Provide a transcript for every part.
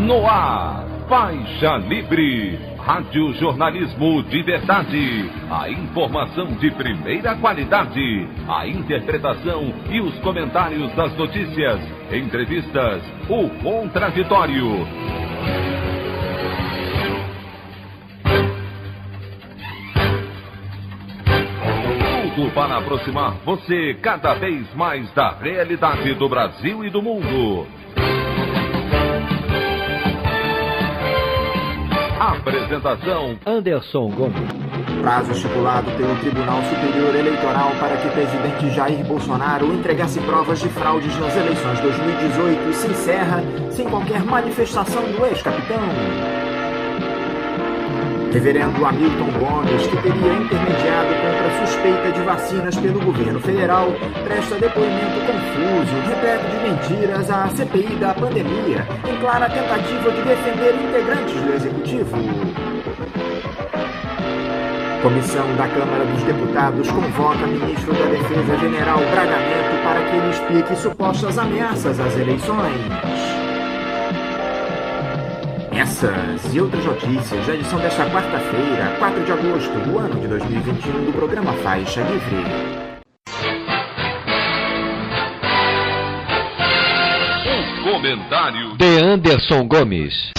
No ar, Faixa Livre, rádio jornalismo de verdade, a informação de primeira qualidade, a interpretação e os comentários das notícias, entrevistas, o contraditório. Tudo para aproximar você cada vez mais da realidade do Brasil e do mundo. Apresentação: Anderson Gomes. Prazo estipulado pelo Tribunal Superior Eleitoral para que o presidente Jair Bolsonaro entregasse provas de fraudes nas eleições 2018 se encerra sem qualquer manifestação do ex-capitão. Reverendo Hamilton Gomes, que teria intermediado contra suspeita de vacinas pelo governo federal, presta depoimento confuso, repleto de mentiras à CPI da pandemia, em clara tentativa de defender integrantes do Executivo. Comissão da Câmara dos Deputados convoca ministro da Defesa, General Braga Neto, para que ele explique supostas ameaças às eleições. Essas e outras notícias da edição desta quarta-feira, 4 de agosto do ano de 2021, do programa Faixa Livre. O comentário de Anderson Gomes.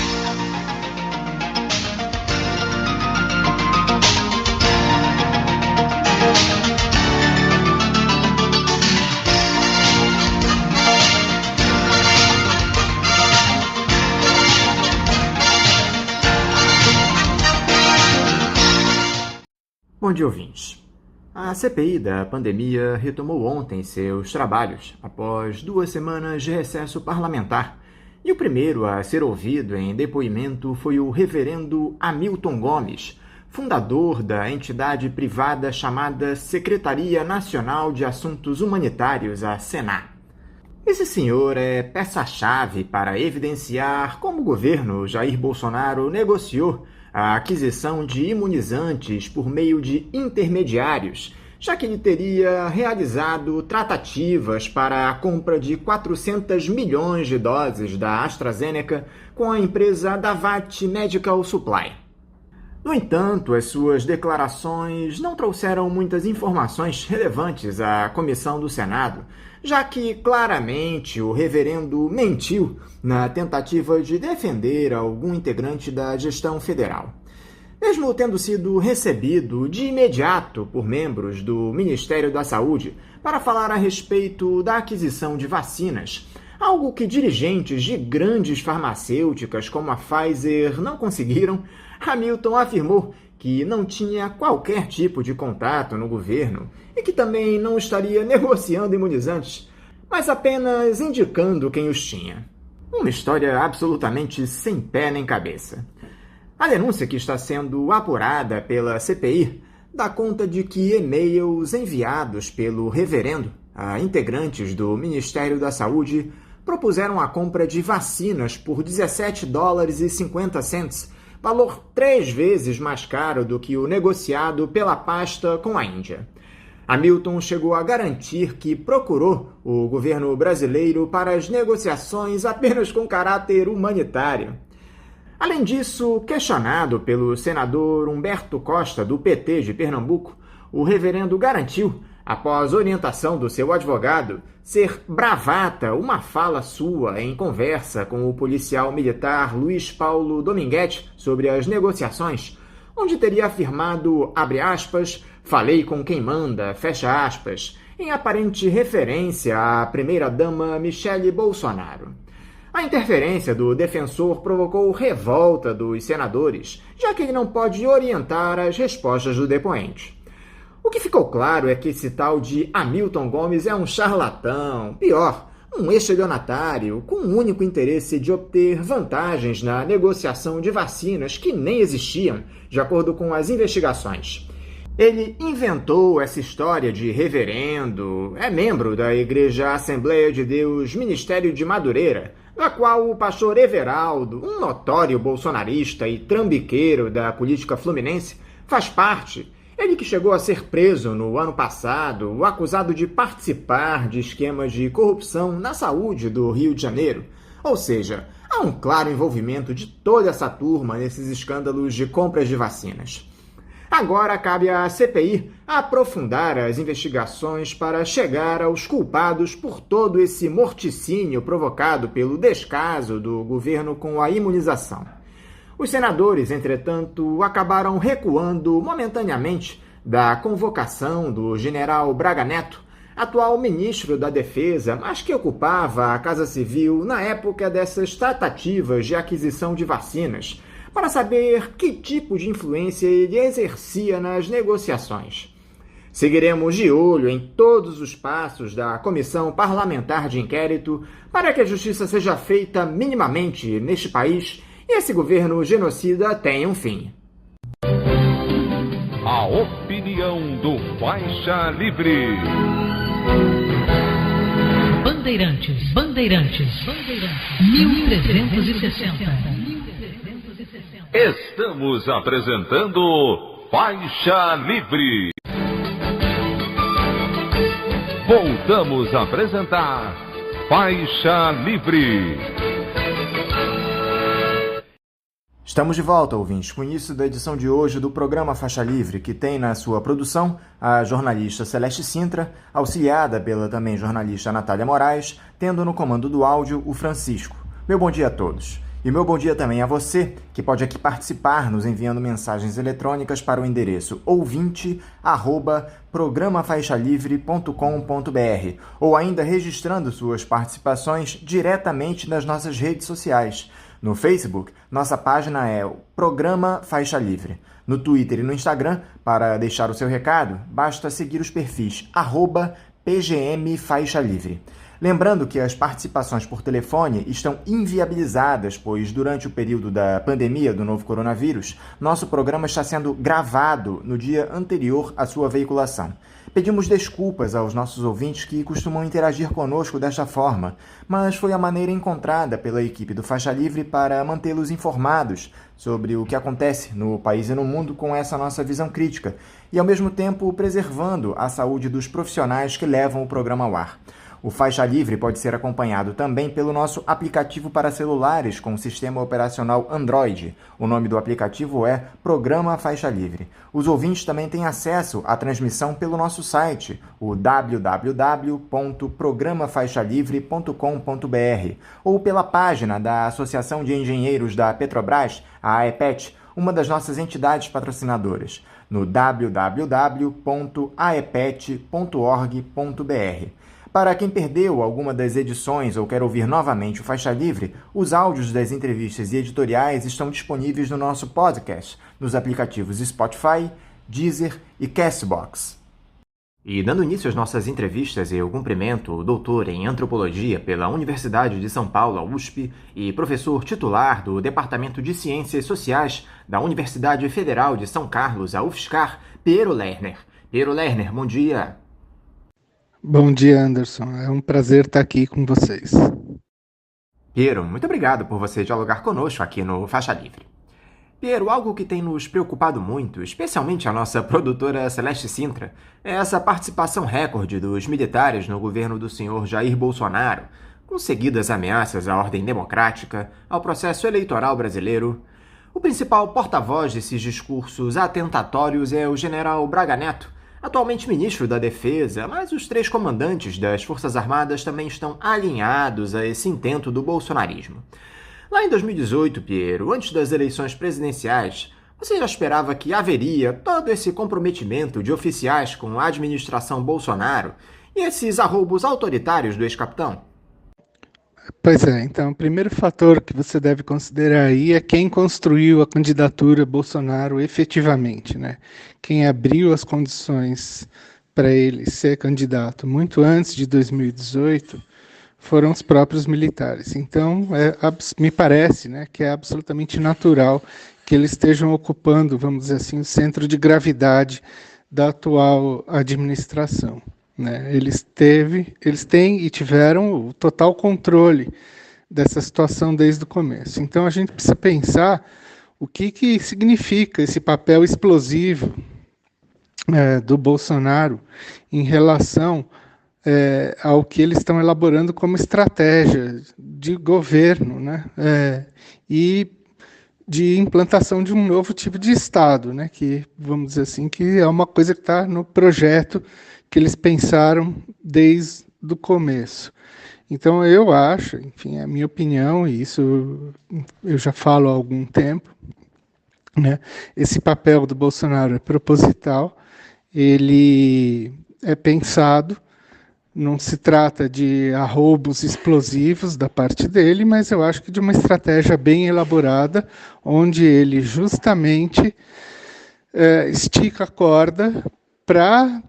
Bom dia, ouvintes. A CPI da pandemia retomou ontem seus trabalhos, após 2 semanas de recesso parlamentar. E o primeiro a ser ouvido em depoimento foi o reverendo Hamilton Gomes, fundador da entidade privada chamada Secretaria Nacional de Assuntos Humanitários, a SENAH. Esse senhor é peça-chave para evidenciar como o governo Jair Bolsonaro negociou a aquisição de imunizantes por meio de intermediários, já que ele teria realizado tratativas para a compra de 400 milhões de doses da AstraZeneca com a empresa Davat Medical Supply. No entanto, as suas declarações não trouxeram muitas informações relevantes à comissão do Senado, já que claramente o reverendo mentiu na tentativa de defender algum integrante da gestão federal. Mesmo tendo sido recebido de imediato por membros do Ministério da Saúde para falar a respeito da aquisição de vacinas, algo que dirigentes de grandes farmacêuticas como a Pfizer não conseguiram, Hamilton afirmou que não tinha qualquer tipo de contato no governo e que também não estaria negociando imunizantes, mas apenas indicando quem os tinha. Uma história absolutamente sem pé nem cabeça. A denúncia que está sendo apurada pela CPI dá conta de que e-mails enviados pelo reverendo a integrantes do Ministério da Saúde propuseram a compra de vacinas por $17,50, valor 3 vezes mais caro do que o negociado pela pasta com a Índia. Hamilton chegou a garantir que procurou o governo brasileiro para as negociações apenas com caráter humanitário. Além disso, questionado pelo senador Humberto Costa, do PT de Pernambuco, o reverendo garantiu, após orientação do seu advogado, ser bravata uma fala sua em conversa com o policial militar Luiz Paulo Dominguete sobre as negociações, onde teria afirmado, abre aspas, falei com quem manda, fecha aspas, em aparente referência à primeira-dama Michele Bolsonaro. A interferência do defensor provocou revolta dos senadores, já que ele não pode orientar as respostas do depoente. O que ficou claro é que esse tal de Hamilton Gomes é um charlatão, pior, um estelionatário com o único interesse de obter vantagens na negociação de vacinas que nem existiam, de acordo com as investigações. Ele inventou essa história de reverendo, é membro da Igreja Assembleia de Deus Ministério de Madureira, da qual o pastor Everaldo, um notório bolsonarista e trambiqueiro da política fluminense, faz parte. Ele que chegou a ser preso no ano passado, acusado de participar de esquemas de corrupção na saúde do Rio de Janeiro. Ou seja, há um claro envolvimento de toda essa turma nesses escândalos de compras de vacinas. Agora cabe à CPI aprofundar as investigações para chegar aos culpados por todo esse morticínio provocado pelo descaso do governo com a imunização. Os senadores, entretanto, acabaram recuando momentaneamente da convocação do general Braga Neto, atual ministro da Defesa, mas que ocupava a Casa Civil na época dessas tratativas de aquisição de vacinas, para saber que tipo de influência ele exercia nas negociações. Seguiremos de olho em todos os passos da Comissão Parlamentar de Inquérito para que a justiça seja feita minimamente neste país e esse governo genocida tenha um fim. A opinião do Faixa Livre. Bandeirantes, 1360. Estamos apresentando Faixa Livre. Voltamos a apresentar Faixa Livre. Estamos de volta, ouvintes, com o início da edição de hoje do programa Faixa Livre, que tem na sua produção a jornalista Celeste Sintra, auxiliada pela também jornalista Natália Moraes, tendo no comando do áudio o Francisco. Meu bom dia a todos. E meu bom dia também a você, que pode aqui participar nos enviando mensagens eletrônicas para o endereço ouvinte@programafaixalivre.com.br ou ainda registrando suas participações diretamente nas nossas redes sociais. No Facebook, nossa página é o Programa Faixa Livre. No Twitter e no Instagram, para deixar o seu recado, basta seguir os perfis @PGM Faixa Livre. Lembrando que as participações por telefone estão inviabilizadas, pois durante o período da pandemia do novo coronavírus, nosso programa está sendo gravado no dia anterior à sua veiculação. Pedimos desculpas aos nossos ouvintes que costumam interagir conosco desta forma, mas foi a maneira encontrada pela equipe do Faixa Livre para mantê-los informados sobre o que acontece no país e no mundo com essa nossa visão crítica e, ao mesmo tempo, preservando a saúde dos profissionais que levam o programa ao ar. O Faixa Livre pode ser acompanhado também pelo nosso aplicativo para celulares com sistema operacional Android. O nome do aplicativo é Programa Faixa Livre. Os ouvintes também têm acesso à transmissão pelo nosso site, o www.programafaixalivre.com.br, ou pela página da Associação de Engenheiros da Petrobras, a AEPET, uma das nossas entidades patrocinadoras, no www.aepet.org.br. Para quem perdeu alguma das edições ou quer ouvir novamente o Faixa Livre, os áudios das entrevistas e editoriais estão disponíveis no nosso podcast, nos aplicativos Spotify, Deezer e Castbox. E dando início às nossas entrevistas, eu cumprimento o doutor em Antropologia pela Universidade de São Paulo, a USP, e professor titular do Departamento de Ciências Sociais da Universidade Federal de São Carlos, a UFSCar, Piero Lerner. Piero Lerner, bom dia. Bom dia, Anderson. É um prazer estar aqui com vocês. Piero, muito obrigado por você dialogar conosco aqui no Faixa Livre. Piero, algo que tem nos preocupado muito, especialmente a nossa produtora Celeste Sintra, é essa participação recorde dos militares no governo do senhor Jair Bolsonaro, com seguidas ameaças à ordem democrática, ao processo eleitoral brasileiro. O principal porta-voz desses discursos atentatórios é o general Braga Neto, atualmente ministro da Defesa, mas os três comandantes das Forças Armadas também estão alinhados a esse intento do bolsonarismo. Lá em 2018, Piero, antes das eleições presidenciais, você já esperava que haveria todo esse comprometimento de oficiais com a administração Bolsonaro e esses arroubos autoritários do ex-capitão? Pois é, então o primeiro fator que você deve considerar aí é quem construiu a candidatura Bolsonaro efetivamente, né? Quem abriu as condições para ele ser candidato muito antes de 2018 foram os próprios militares. Então, me parece, né, que é absolutamente natural que eles estejam ocupando, vamos dizer assim, o centro de gravidade da atual administração. Né? Eles têm e tiveram o total controle dessa situação desde o começo. Então a gente precisa pensar o que significa esse papel explosivo do Bolsonaro em relação ao que eles estão elaborando como estratégia de governo, né? E de implantação de um novo tipo de Estado, né? Que, vamos dizer assim, que é uma coisa que está no projeto que eles pensaram desde o começo. Então, eu acho, enfim, é a minha opinião, e isso eu já falo há algum tempo, né? Esse papel do Bolsonaro é proposital, ele é pensado, não se trata de arroubos explosivos da parte dele, mas eu acho que de uma estratégia bem elaborada, onde ele justamente estica a corda para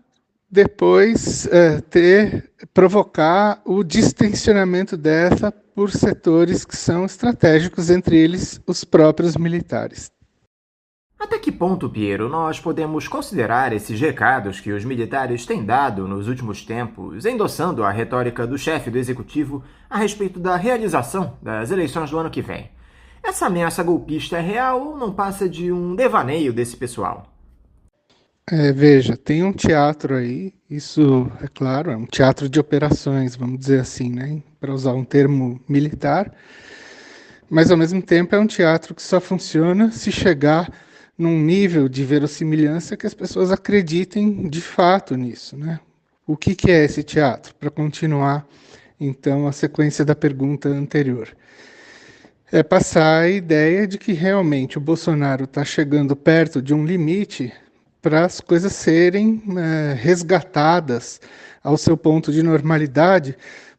depois provocar o distensionamento dessa por setores que são estratégicos, entre eles os próprios militares. Até que ponto, Piero, nós podemos considerar esses recados que os militares têm dado nos últimos tempos, endossando a retórica do chefe do executivo a respeito da realização das eleições do ano que vem? Essa ameaça golpista é real ou não passa de um devaneio desse pessoal? Veja, tem um teatro aí, isso é claro, é um teatro de operações, vamos dizer assim, né, para usar um termo militar, mas ao mesmo tempo é um teatro que só funciona se chegar num nível de verossimilhança que as pessoas acreditem de fato nisso, né? O que é esse teatro? Para continuar, então, a sequência da pergunta anterior. É passar a ideia de que realmente o Bolsonaro está chegando perto de um limite para as coisas serem resgatadas ao seu ponto de normalidade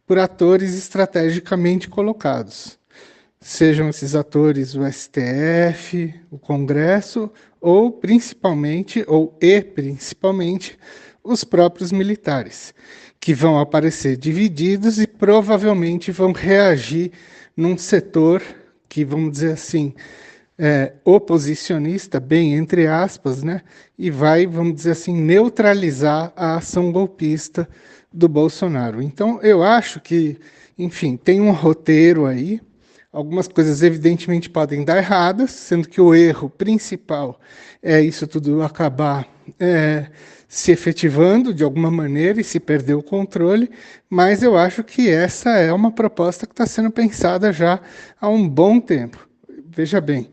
por atores estrategicamente colocados. Sejam esses atores o STF, o Congresso, ou principalmente, os próprios militares, que vão aparecer divididos e provavelmente vão reagir num setor que, vamos dizer assim, oposicionista, bem entre aspas, né? E vai, vamos dizer assim, neutralizar a ação golpista do Bolsonaro. Então, eu acho que, enfim, tem um roteiro aí. Algumas coisas, evidentemente, podem dar erradas, sendo que o erro principal é isso tudo acabar se efetivando de alguma maneira e se perder o controle, mas eu acho que essa é uma proposta que está sendo pensada já há um bom tempo. Veja bem,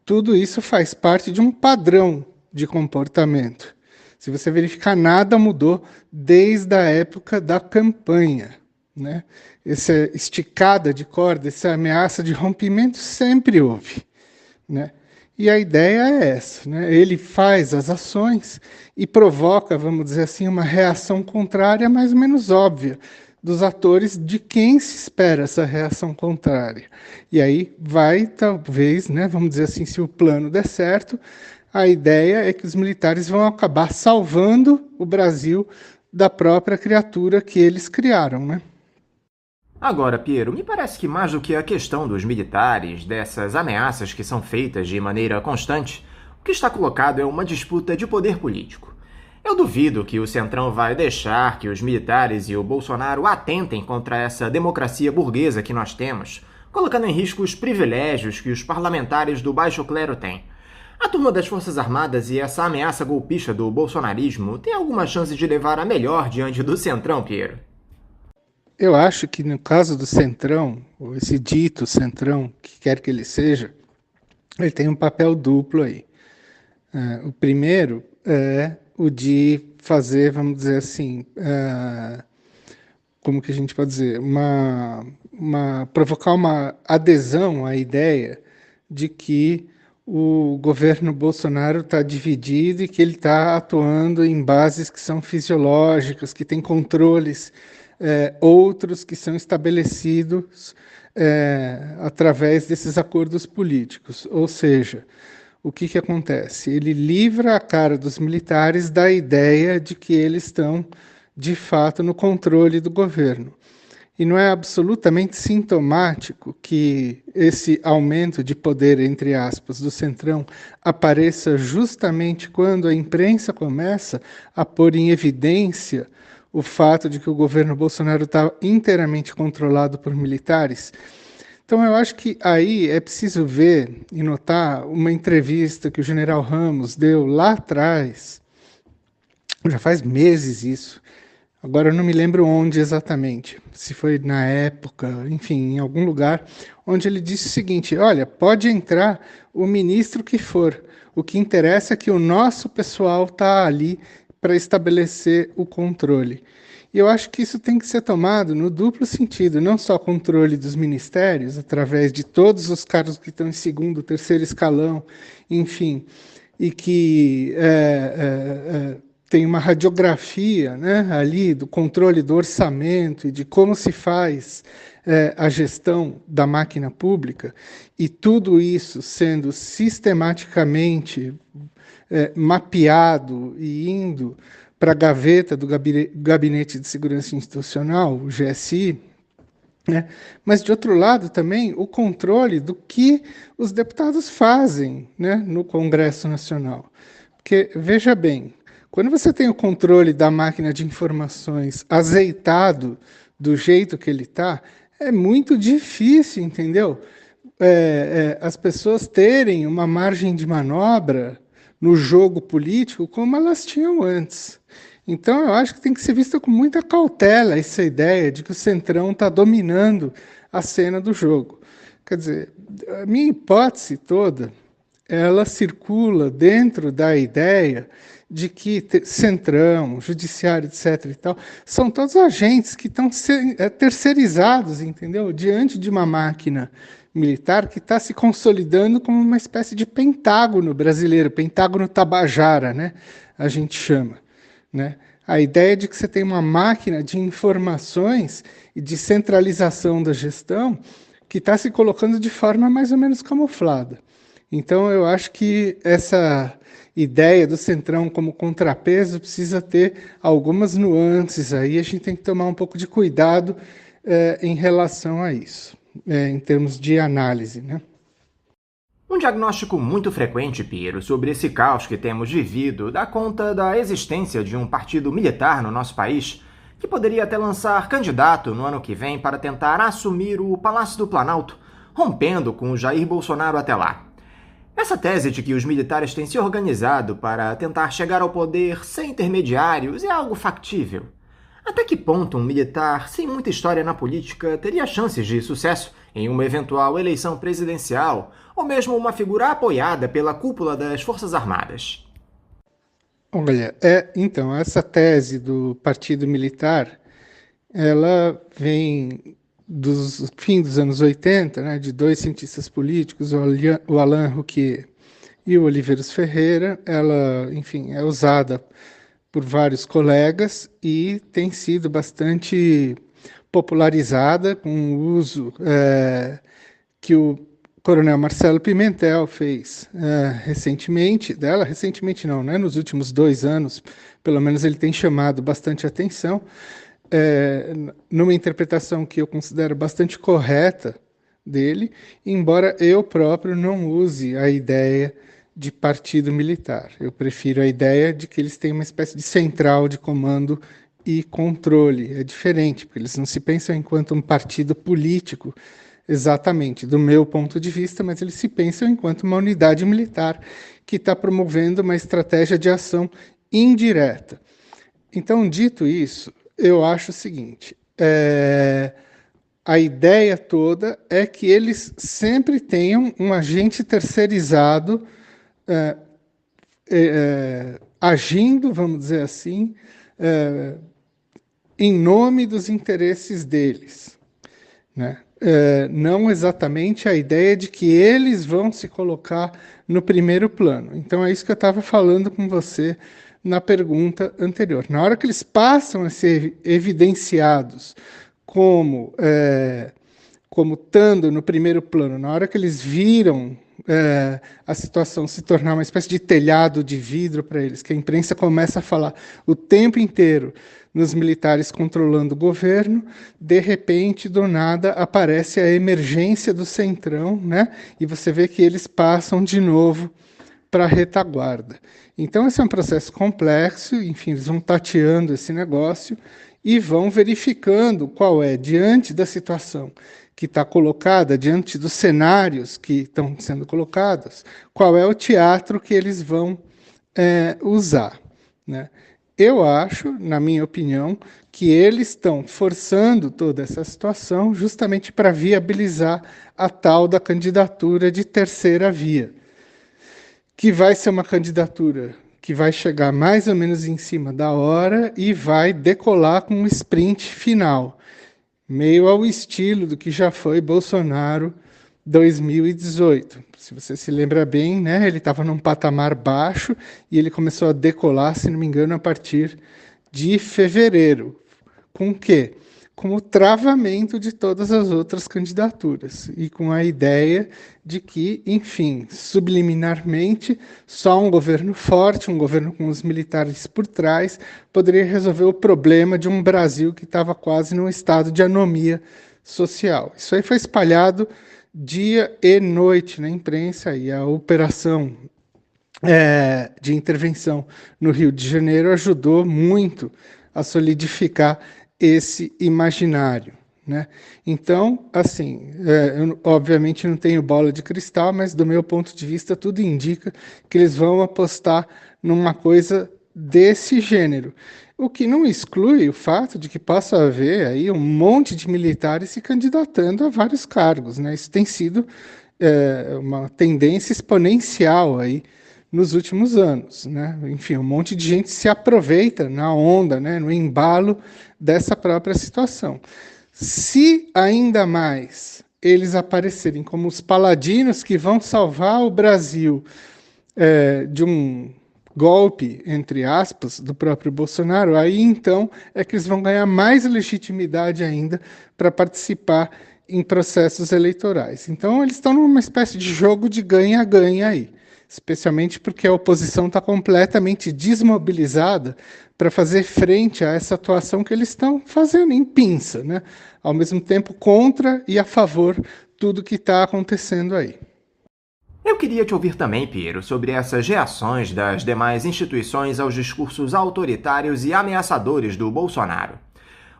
tudo isso faz parte de um padrão de comportamento. Se você verificar, nada mudou desde a época da campanha, né? Essa esticada de corda, essa ameaça de rompimento sempre houve, né? E a ideia é essa, né? Ele faz as ações e provoca, vamos dizer assim, uma reação contrária mais ou menos óbvia dos atores de quem se espera essa reação contrária. E aí vai, talvez, né, vamos dizer assim, se o plano der certo, a ideia é que os militares vão acabar salvando o Brasil da própria criatura que eles criaram, né? Agora, Piero, me parece que mais do que a questão dos militares, dessas ameaças que são feitas de maneira constante, o que está colocado é uma disputa de poder político. Eu duvido que o Centrão vai deixar que os militares e o Bolsonaro atentem contra essa democracia burguesa que nós temos, colocando em risco os privilégios que os parlamentares do baixo clero têm. A turma das Forças Armadas e essa ameaça golpista do bolsonarismo tem alguma chance de levar a melhor diante do Centrão, Piero? Eu acho que no caso do Centrão, ou esse dito Centrão, que quer que ele seja, ele tem um papel duplo aí. O primeiro é o de fazer, vamos dizer assim, como que a gente pode dizer, provocar uma adesão à ideia de que o governo Bolsonaro está dividido e que ele está atuando em bases que são fisiológicas, que tem controles outros que são estabelecidos através desses acordos políticos. Ou seja, o que acontece? Ele livra a cara dos militares da ideia de que eles estão, de fato, no controle do governo. E não é absolutamente sintomático que esse aumento de poder, entre aspas, do Centrão apareça justamente quando a imprensa começa a pôr em evidência o fato de que o governo Bolsonaro está inteiramente controlado por militares. Então, eu acho que aí é preciso ver e notar uma entrevista que o general Ramos deu lá atrás, já faz meses isso, Agora eu não me lembro onde exatamente, se foi na época, enfim, em algum lugar, onde ele disse o seguinte: olha, pode entrar o ministro que for, o que interessa é que o nosso pessoal está ali para estabelecer o controle. E eu acho que isso tem que ser tomado no duplo sentido, não só controle dos ministérios, através de todos os cargos que estão em segundo, terceiro escalão, enfim, e que tem uma radiografia, né, ali do controle do orçamento e de como se faz a gestão da máquina pública, e tudo isso sendo sistematicamente mapeado e indo para a gaveta do Gabinete de Segurança Institucional, o GSI, né? Mas, de outro lado, também o controle do que os deputados fazem, né, no Congresso Nacional. Porque, veja bem, quando você tem o controle da máquina de informações azeitado do jeito que ele está, é muito difícil, entendeu? As pessoas terem uma margem de manobra no jogo político como elas tinham antes. Então, eu acho que tem que ser vista com muita cautela essa ideia de que o Centrão está dominando a cena do jogo. Quer dizer, a minha hipótese toda, ela circula dentro da ideia de que Centrão, Judiciário, etc. e tal, são todos agentes que estão terceirizados, entendeu? Diante de uma máquina militar que está se consolidando como uma espécie de pentágono brasileiro, pentágono tabajara, né? A gente chama, né? A ideia de que você tem uma máquina de informações e de centralização da gestão que está se colocando de forma mais ou menos camuflada. Então, eu acho que essa ideia do Centrão como contrapeso precisa ter algumas nuances aí, a gente tem que tomar um pouco de cuidado em relação a isso, em termos de análise, né? Um diagnóstico muito frequente, Piero, sobre esse caos que temos vivido dá conta da existência de um partido militar no nosso país que poderia até lançar candidato no ano que vem para tentar assumir o Palácio do Planalto, rompendo com o Jair Bolsonaro até lá. Essa tese de que os militares têm se organizado para tentar chegar ao poder sem intermediários é algo factível. Até que ponto um militar sem muita história na política teria chances de sucesso em uma eventual eleição presidencial, ou mesmo uma figura apoiada pela cúpula das Forças Armadas? Olha, então, essa tese do partido militar, ela vem dos fim dos anos 80, né, de dois cientistas políticos, o Alain Rouquier e o Oliveiros Ferreira. Ela, enfim, é usada por vários colegas e tem sido bastante popularizada com o uso que o Coronel Marcelo Pimentel fez recentemente, não, né, nos últimos 2 anos, pelo menos ele tem chamado bastante atenção, numa interpretação que eu considero bastante correta dele, embora eu próprio não use a ideia de partido militar. Eu prefiro a ideia de que eles têm uma espécie de central de comando e controle. É diferente, porque eles não se pensam enquanto um partido político, exatamente, do meu ponto de vista, mas eles se pensam enquanto uma unidade militar que está promovendo uma estratégia de ação indireta. Então, dito isso, eu acho o seguinte, a ideia toda é que eles sempre tenham um agente terceirizado agindo, vamos dizer assim, em nome dos interesses deles, né? Não exatamente a ideia de que eles vão se colocar no primeiro plano. Então é isso que eu estava falando com você na pergunta anterior. Na hora que eles passam a ser evidenciados como estando no primeiro plano, na hora que eles viram a situação se tornar uma espécie de telhado de vidro para eles, que a imprensa começa a falar o tempo inteiro nos militares controlando o governo, de repente, do nada, aparece a emergência do Centrão, né? E você vê que eles passam de novo para a retaguarda. Então, esse é um processo complexo, enfim, eles vão tateando esse negócio e vão verificando qual é, diante da situação que está colocada, diante dos cenários que estão sendo colocados, qual é o teatro que eles vão usar, né? Eu acho, na minha opinião, que eles estão forçando toda essa situação justamente para viabilizar a tal da candidatura de terceira via, que vai ser uma candidatura que vai chegar mais ou menos em cima da hora e vai decolar com um sprint final, meio ao estilo do que já foi Bolsonaro 2018. Se você se lembra bem, né, ele estava num patamar baixo e ele começou a decolar, se não me engano, a partir de fevereiro. Com o quê? Com o travamento de todas as outras candidaturas e com a ideia de que, enfim, subliminarmente, só um governo forte, um governo com os militares por trás, poderia resolver o problema de um Brasil que estava quase num estado de anomia social. Isso aí foi espalhado dia e noite na imprensa, e a operação de intervenção no Rio de Janeiro ajudou muito a solidificar esse imaginário, né? Então, assim, eu obviamente não tenho bola de cristal, mas do meu ponto de vista tudo indica que eles vão apostar numa coisa desse gênero, o que não exclui o fato de que possa haver aí um monte de militares se candidatando a vários cargos, né? Isso tem sido uma tendência exponencial aí nos últimos anos, né? Enfim, um monte de gente se aproveita na onda, né, no embalo dessa própria situação. Se ainda mais eles aparecerem como os paladinos que vão salvar o Brasil de um golpe, entre aspas, do próprio Bolsonaro, aí então é que eles vão ganhar mais legitimidade ainda para participar em processos eleitorais. Então eles estão numa espécie de jogo de ganha-ganha aí, especialmente porque a oposição está completamente desmobilizada para fazer frente a essa atuação que eles estão fazendo em pinça, né? Ao mesmo tempo contra e a favor tudo que está acontecendo aí. Eu queria te ouvir também, Piero, sobre essas reações das demais instituições aos discursos autoritários e ameaçadores do Bolsonaro.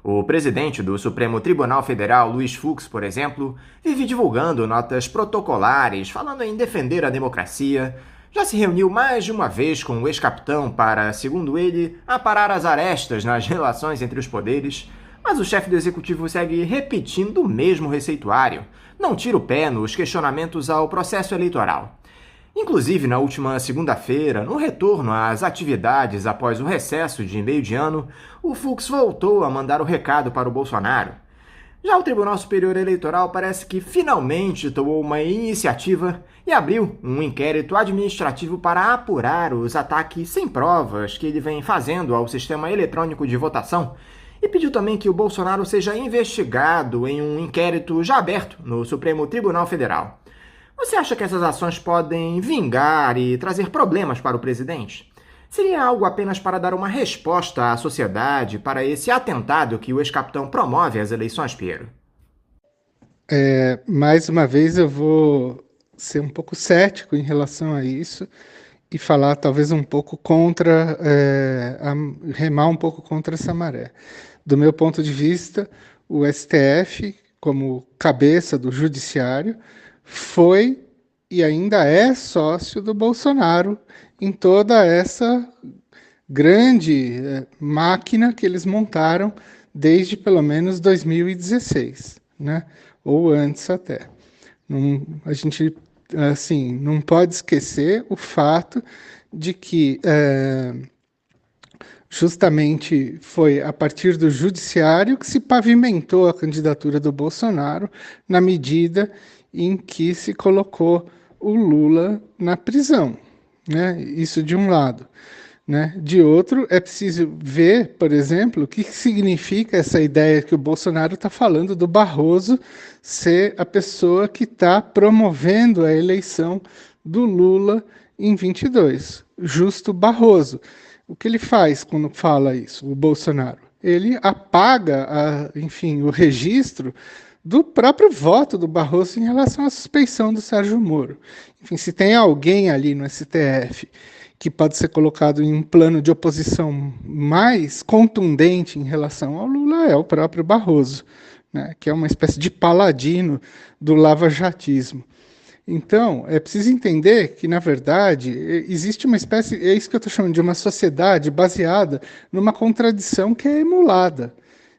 O presidente do Supremo Tribunal Federal, Luiz Fux, por exemplo, vive divulgando notas protocolares falando em defender a democracia, já se reuniu mais de uma vez com o ex-capitão para, segundo ele, aparar as arestas nas relações entre os poderes, mas o chefe do executivo segue repetindo o mesmo receituário, não tira o pé nos questionamentos ao processo eleitoral. Inclusive, na última segunda-feira, no retorno às atividades após o recesso de meio de ano, o Fux voltou a mandar o recado para o Bolsonaro. Já o Tribunal Superior Eleitoral parece que finalmente tomou uma iniciativa e abriu um inquérito administrativo para apurar os ataques sem provas que ele vem fazendo ao sistema eletrônico de votação e pediu também que o Bolsonaro seja investigado em um inquérito já aberto no Supremo Tribunal Federal. Você acha que essas ações podem vingar e trazer problemas para o presidente? Seria algo apenas para dar uma resposta à sociedade para esse atentado que o ex-capitão promove às eleições, Piero? Mais uma vez eu vou ser um pouco cético em relação a isso e falar talvez um pouco contra, remar um pouco contra essa maré. Do meu ponto de vista, o STF, como cabeça do judiciário, foi e ainda é sócio do Bolsonaro em toda essa grande máquina que eles montaram desde pelo menos 2016, né? Ou antes até. A gente assim, não pode esquecer o fato de que justamente foi a partir do judiciário que se pavimentou a candidatura do Bolsonaro na medida em que se colocou o Lula na prisão, né? Isso de um lado, né? De outro, é preciso ver, por exemplo, o que significa essa ideia que o Bolsonaro está falando do Barroso ser a pessoa que está promovendo a eleição do Lula em 22, Justo Barroso. O que ele faz quando fala isso, o Bolsonaro? Ele apaga, enfim, o registro do próprio voto do Barroso em relação à suspeição do Sérgio Moro. Enfim, se tem alguém ali no STF que pode ser colocado em um plano de oposição mais contundente em relação ao Lula, é o próprio Barroso, né, que é uma espécie de paladino do lavajatismo. Então, é preciso entender que, na verdade, existe uma espécie, é isso que eu estou chamando de uma sociedade baseada numa contradição que é emulada,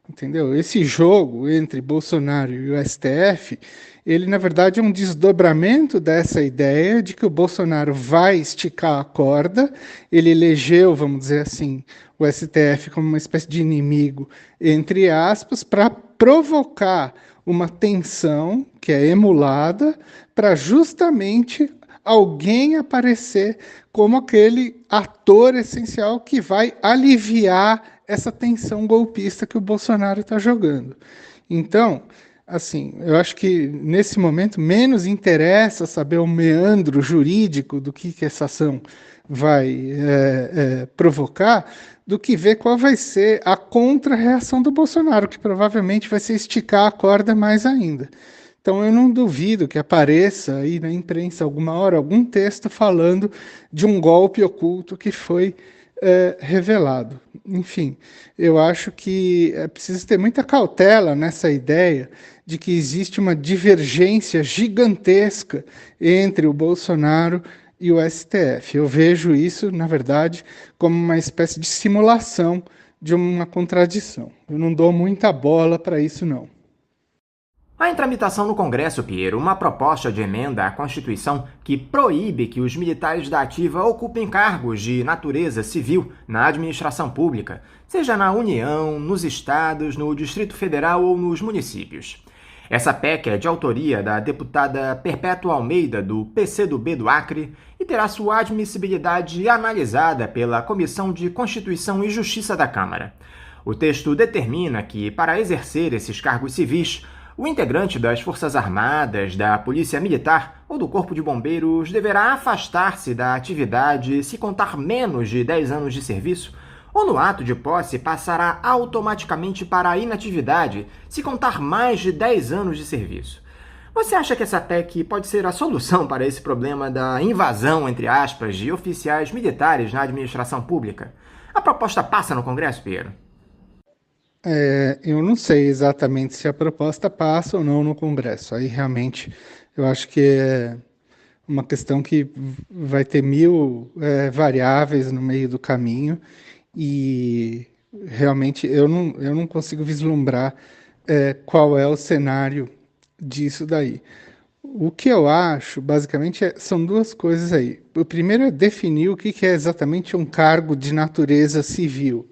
entendeu? Esse jogo entre Bolsonaro e o STF, ele, na verdade, é um desdobramento dessa ideia de que o Bolsonaro vai esticar a corda, ele elegeu, vamos dizer assim, o STF como uma espécie de inimigo, entre aspas, para provocar uma tensão que é emulada para justamente alguém aparecer como aquele ator essencial que vai aliviar essa tensão golpista que o Bolsonaro está jogando. Então, assim, eu acho que nesse momento menos interessa saber o meandro jurídico do que essa ação vai provocar, do que ver qual vai ser a contra-reação do Bolsonaro, que provavelmente vai ser esticar a corda mais ainda. Então eu não duvido que apareça aí na imprensa alguma hora algum texto falando de um golpe oculto que foi revelado. Enfim, eu acho que é preciso ter muita cautela nessa ideia de que existe uma divergência gigantesca entre o Bolsonaro e o STF. Eu vejo isso, na verdade, como uma espécie de simulação de uma contradição. Eu não dou muita bola para isso, não. Há em tramitação no Congresso, Piero, uma proposta de emenda à Constituição que proíbe que os militares da ativa ocupem cargos de natureza civil na administração pública, seja na União, nos estados, no Distrito Federal ou nos municípios. Essa PEC é de autoria da deputada Perpétua Almeida, do PCdoB do Acre, e terá sua admissibilidade analisada pela Comissão de Constituição e Justiça da Câmara. O texto determina que, para exercer esses cargos civis, o integrante das Forças Armadas, da Polícia Militar ou do Corpo de Bombeiros deverá afastar-se da atividade se contar menos de 10 anos de serviço, ou no ato de posse passará automaticamente para a inatividade se contar mais de 10 anos de serviço. Você acha que essa PEC pode ser a solução para esse problema da invasão, entre aspas, de oficiais militares na administração pública? A proposta passa no Congresso, Piero? Eu não sei exatamente se a proposta passa ou não no Congresso. Aí realmente eu acho que é uma questão que vai ter mil variáveis no meio do caminho e realmente eu não consigo vislumbrar qual é o cenário disso daí. O que eu acho, basicamente, são duas coisas aí. O primeiro é definir o que é exatamente um cargo de natureza civil,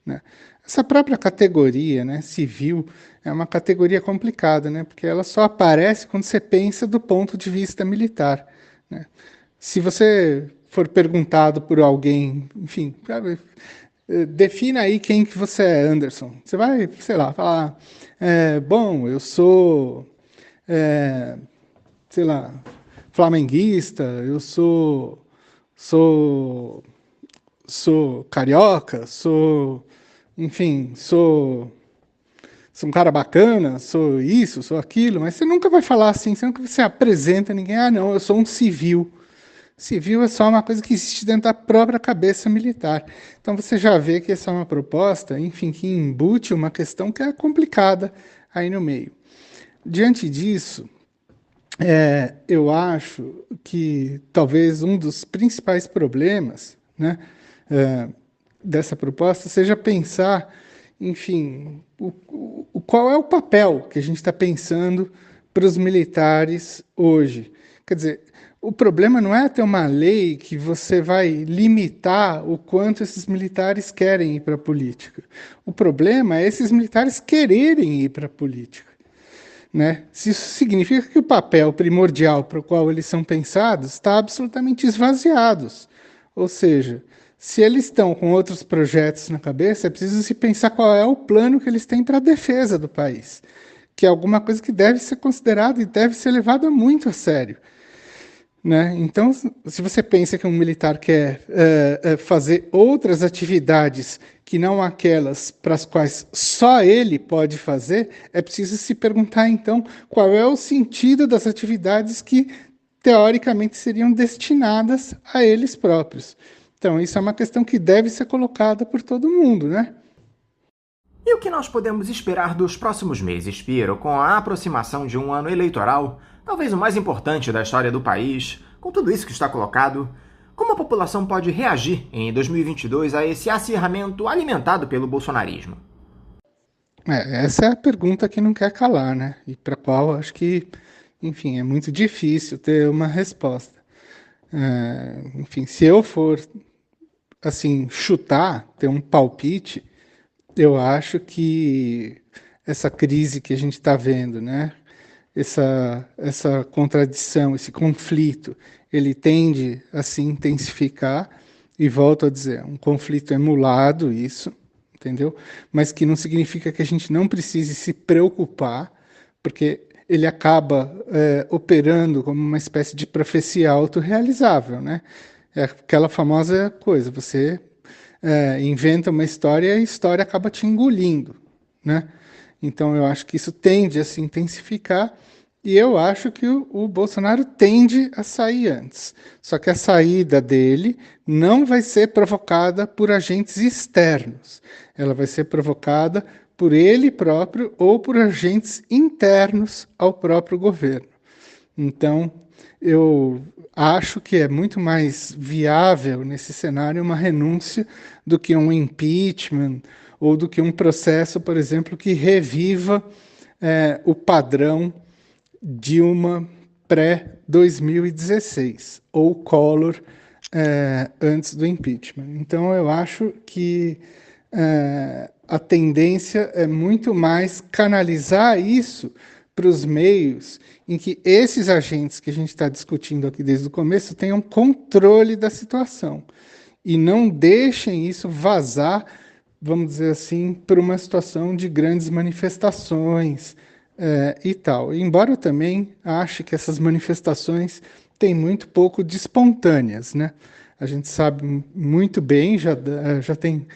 né? Essa própria categoria, né, civil, é uma categoria complicada, né, porque ela só aparece quando você pensa do ponto de vista militar, né? Se você for perguntado por alguém, enfim, defina aí quem que você é, Anderson. Você vai, sei lá, falar, bom, eu sou, sei lá, flamenguista, eu sou carioca, enfim, sou um cara bacana, sou isso, sou aquilo, mas você nunca vai falar assim, você nunca se apresenta a ninguém, não, eu sou um civil. Civil é só uma coisa que existe dentro da própria cabeça militar. Então você já vê que essa é uma proposta, enfim, que embute uma questão que é complicada aí no meio. Diante disso, eu acho que talvez um dos principais problemas, né, dessa proposta seja pensar, enfim, qual é o papel que a gente está pensando para os militares hoje. Quer dizer, o problema não é ter uma lei que você vai limitar o quanto esses militares querem ir para a política. O problema é esses militares quererem ir para a política, né? Se isso significa que o papel primordial para o qual eles são pensados está absolutamente esvaziado. Ou seja, se eles estão com outros projetos na cabeça, é preciso se pensar qual é o plano que eles têm para a defesa do país, que é alguma coisa que deve ser considerada e deve ser levada muito a sério, né? Então, se você pensa que um militar quer fazer outras atividades que não aquelas para as quais só ele pode fazer, é preciso se perguntar, então, qual é o sentido das atividades que, teoricamente, seriam destinadas a eles próprios. Então, isso é uma questão que deve ser colocada por todo mundo, né? E o que nós podemos esperar dos próximos meses, Piero, com a aproximação de um ano eleitoral, talvez o mais importante da história do país, com tudo isso que está colocado? Como a população pode reagir em 2022 a esse acirramento alimentado pelo bolsonarismo? Essa é a pergunta que não quer calar, né? E para a qual acho que, enfim, é muito difícil ter uma resposta. Enfim, se eu for, assim, chutar, ter um palpite, eu acho que essa crise que a gente está vendo, né? Essa contradição, esse conflito, ele tende a se intensificar, e volto a dizer, um conflito emulado, isso, entendeu? Mas que não significa que a gente não precise se preocupar, porque ele acaba operando como uma espécie de profecia autorrealizável, né? É aquela famosa coisa, você inventa uma história e a história acaba te engolindo, né? Então eu acho que isso tende a se intensificar, e eu acho que o Bolsonaro tende a sair antes. Só que a saída dele não vai ser provocada por agentes externos. Ela vai ser provocada por ele próprio ou por agentes internos ao próprio governo. Então, eu acho que é muito mais viável nesse cenário uma renúncia do que um impeachment ou do que um processo, por exemplo, que reviva o padrão Dilma pré-2016 ou Collor antes do impeachment. Então, eu acho que a tendência é muito mais canalizar isso para os meios em que esses agentes que a gente está discutindo aqui desde o começo tenham controle da situação e não deixem isso vazar, vamos dizer assim, para uma situação de grandes manifestações e tal. Embora eu também ache que essas manifestações têm muito pouco de espontâneas, né? A gente sabe muito bem, já tem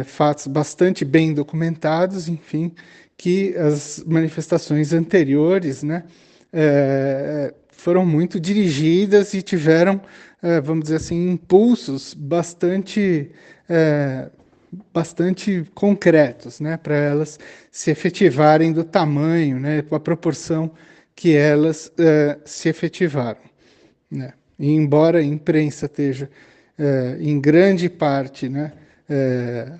fatos bastante bem documentados, enfim, que as manifestações anteriores, né, foram muito dirigidas e tiveram, vamos dizer assim, impulsos bastante concretos, né, para elas se efetivarem do tamanho, né, com a proporção que elas se efetivaram, né. E embora a imprensa esteja, em grande parte, né,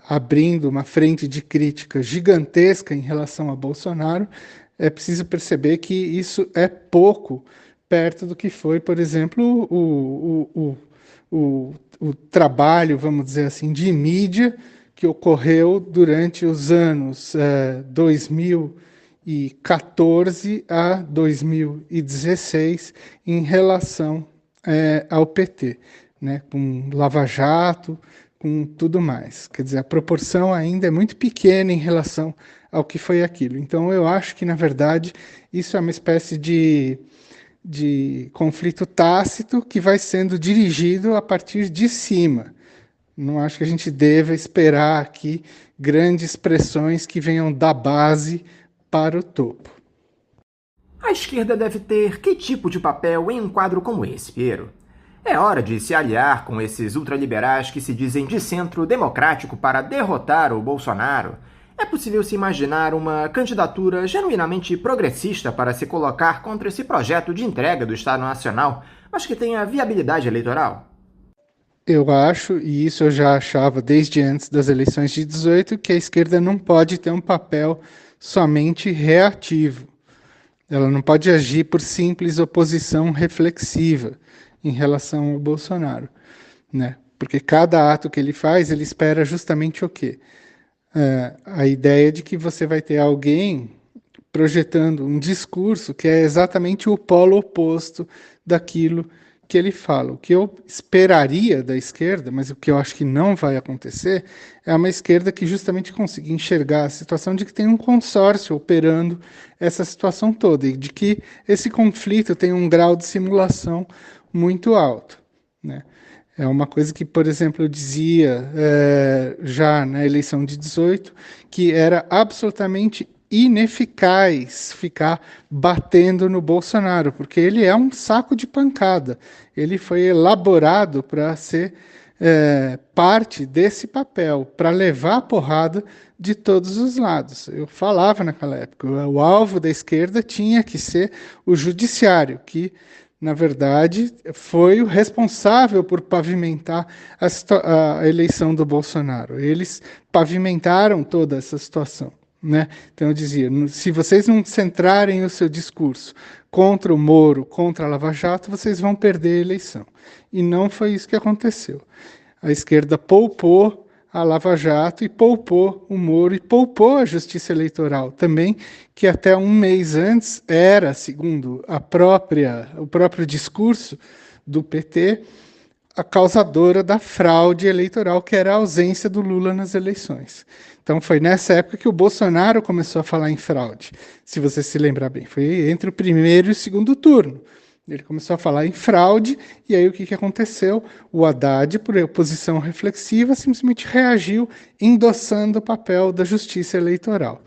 abrindo uma frente de crítica gigantesca em relação a Bolsonaro, é preciso perceber que isso é pouco perto do que foi, por exemplo, o trabalho, vamos dizer assim, de mídia que ocorreu durante os anos 2014 a 2016 em relação ao PT, né, com Lava Jato, com tudo mais. Quer dizer, a proporção ainda é muito pequena em relação ao que foi aquilo. Então, eu acho que, na verdade, isso é uma espécie de conflito tácito que vai sendo dirigido a partir de cima. Não acho que a gente deva esperar aqui grandes pressões que venham da base para o topo. A esquerda deve ter que tipo de papel em um quadro como esse, Piero? É hora de se aliar com esses ultraliberais que se dizem de centro democrático para derrotar o Bolsonaro? É possível se imaginar uma candidatura genuinamente progressista para se colocar contra esse projeto de entrega do Estado Nacional, mas que tenha viabilidade eleitoral? Eu acho, e isso eu já achava desde antes das eleições de 18, que a esquerda não pode ter um papel somente reativo. Ela não pode agir por simples oposição reflexiva em relação ao Bolsonaro, né? Porque cada ato que ele faz, ele espera justamente o quê? A ideia de que você vai ter alguém projetando um discurso que é exatamente o polo oposto daquilo que ele fala. O que eu esperaria da esquerda, mas o que eu acho que não vai acontecer, é uma esquerda que justamente consiga enxergar a situação de que tem um consórcio operando essa situação toda e de que esse conflito tem um grau de simulação muito alto, né? É uma coisa que, por exemplo, eu dizia já na eleição de 18, que era absolutamente ineficaz ficar batendo no Bolsonaro, porque ele é um saco de pancada. Ele foi elaborado para ser parte desse papel para levar a porrada de todos os lados. Eu falava naquela época, o alvo da esquerda tinha que ser o judiciário, que, na verdade, foi o responsável por pavimentar a eleição do Bolsonaro. Eles pavimentaram toda essa situação, né? Então eu dizia, se vocês não centrarem o seu discurso contra o Moro, contra a Lava Jato, vocês vão perder a eleição. E não foi isso que aconteceu. A esquerda poupou a Lava Jato e poupou o Moro e poupou a Justiça Eleitoral também, que até um mês antes era, segundo o próprio discurso do PT, a causadora da fraude eleitoral, que era a ausência do Lula nas eleições. Então foi nessa época que o Bolsonaro começou a falar em fraude, se você se lembrar bem. Foi entre o primeiro e o segundo turno. Ele começou a falar em fraude, e aí o que aconteceu? O Haddad, por oposição reflexiva, simplesmente reagiu endossando o papel da justiça eleitoral.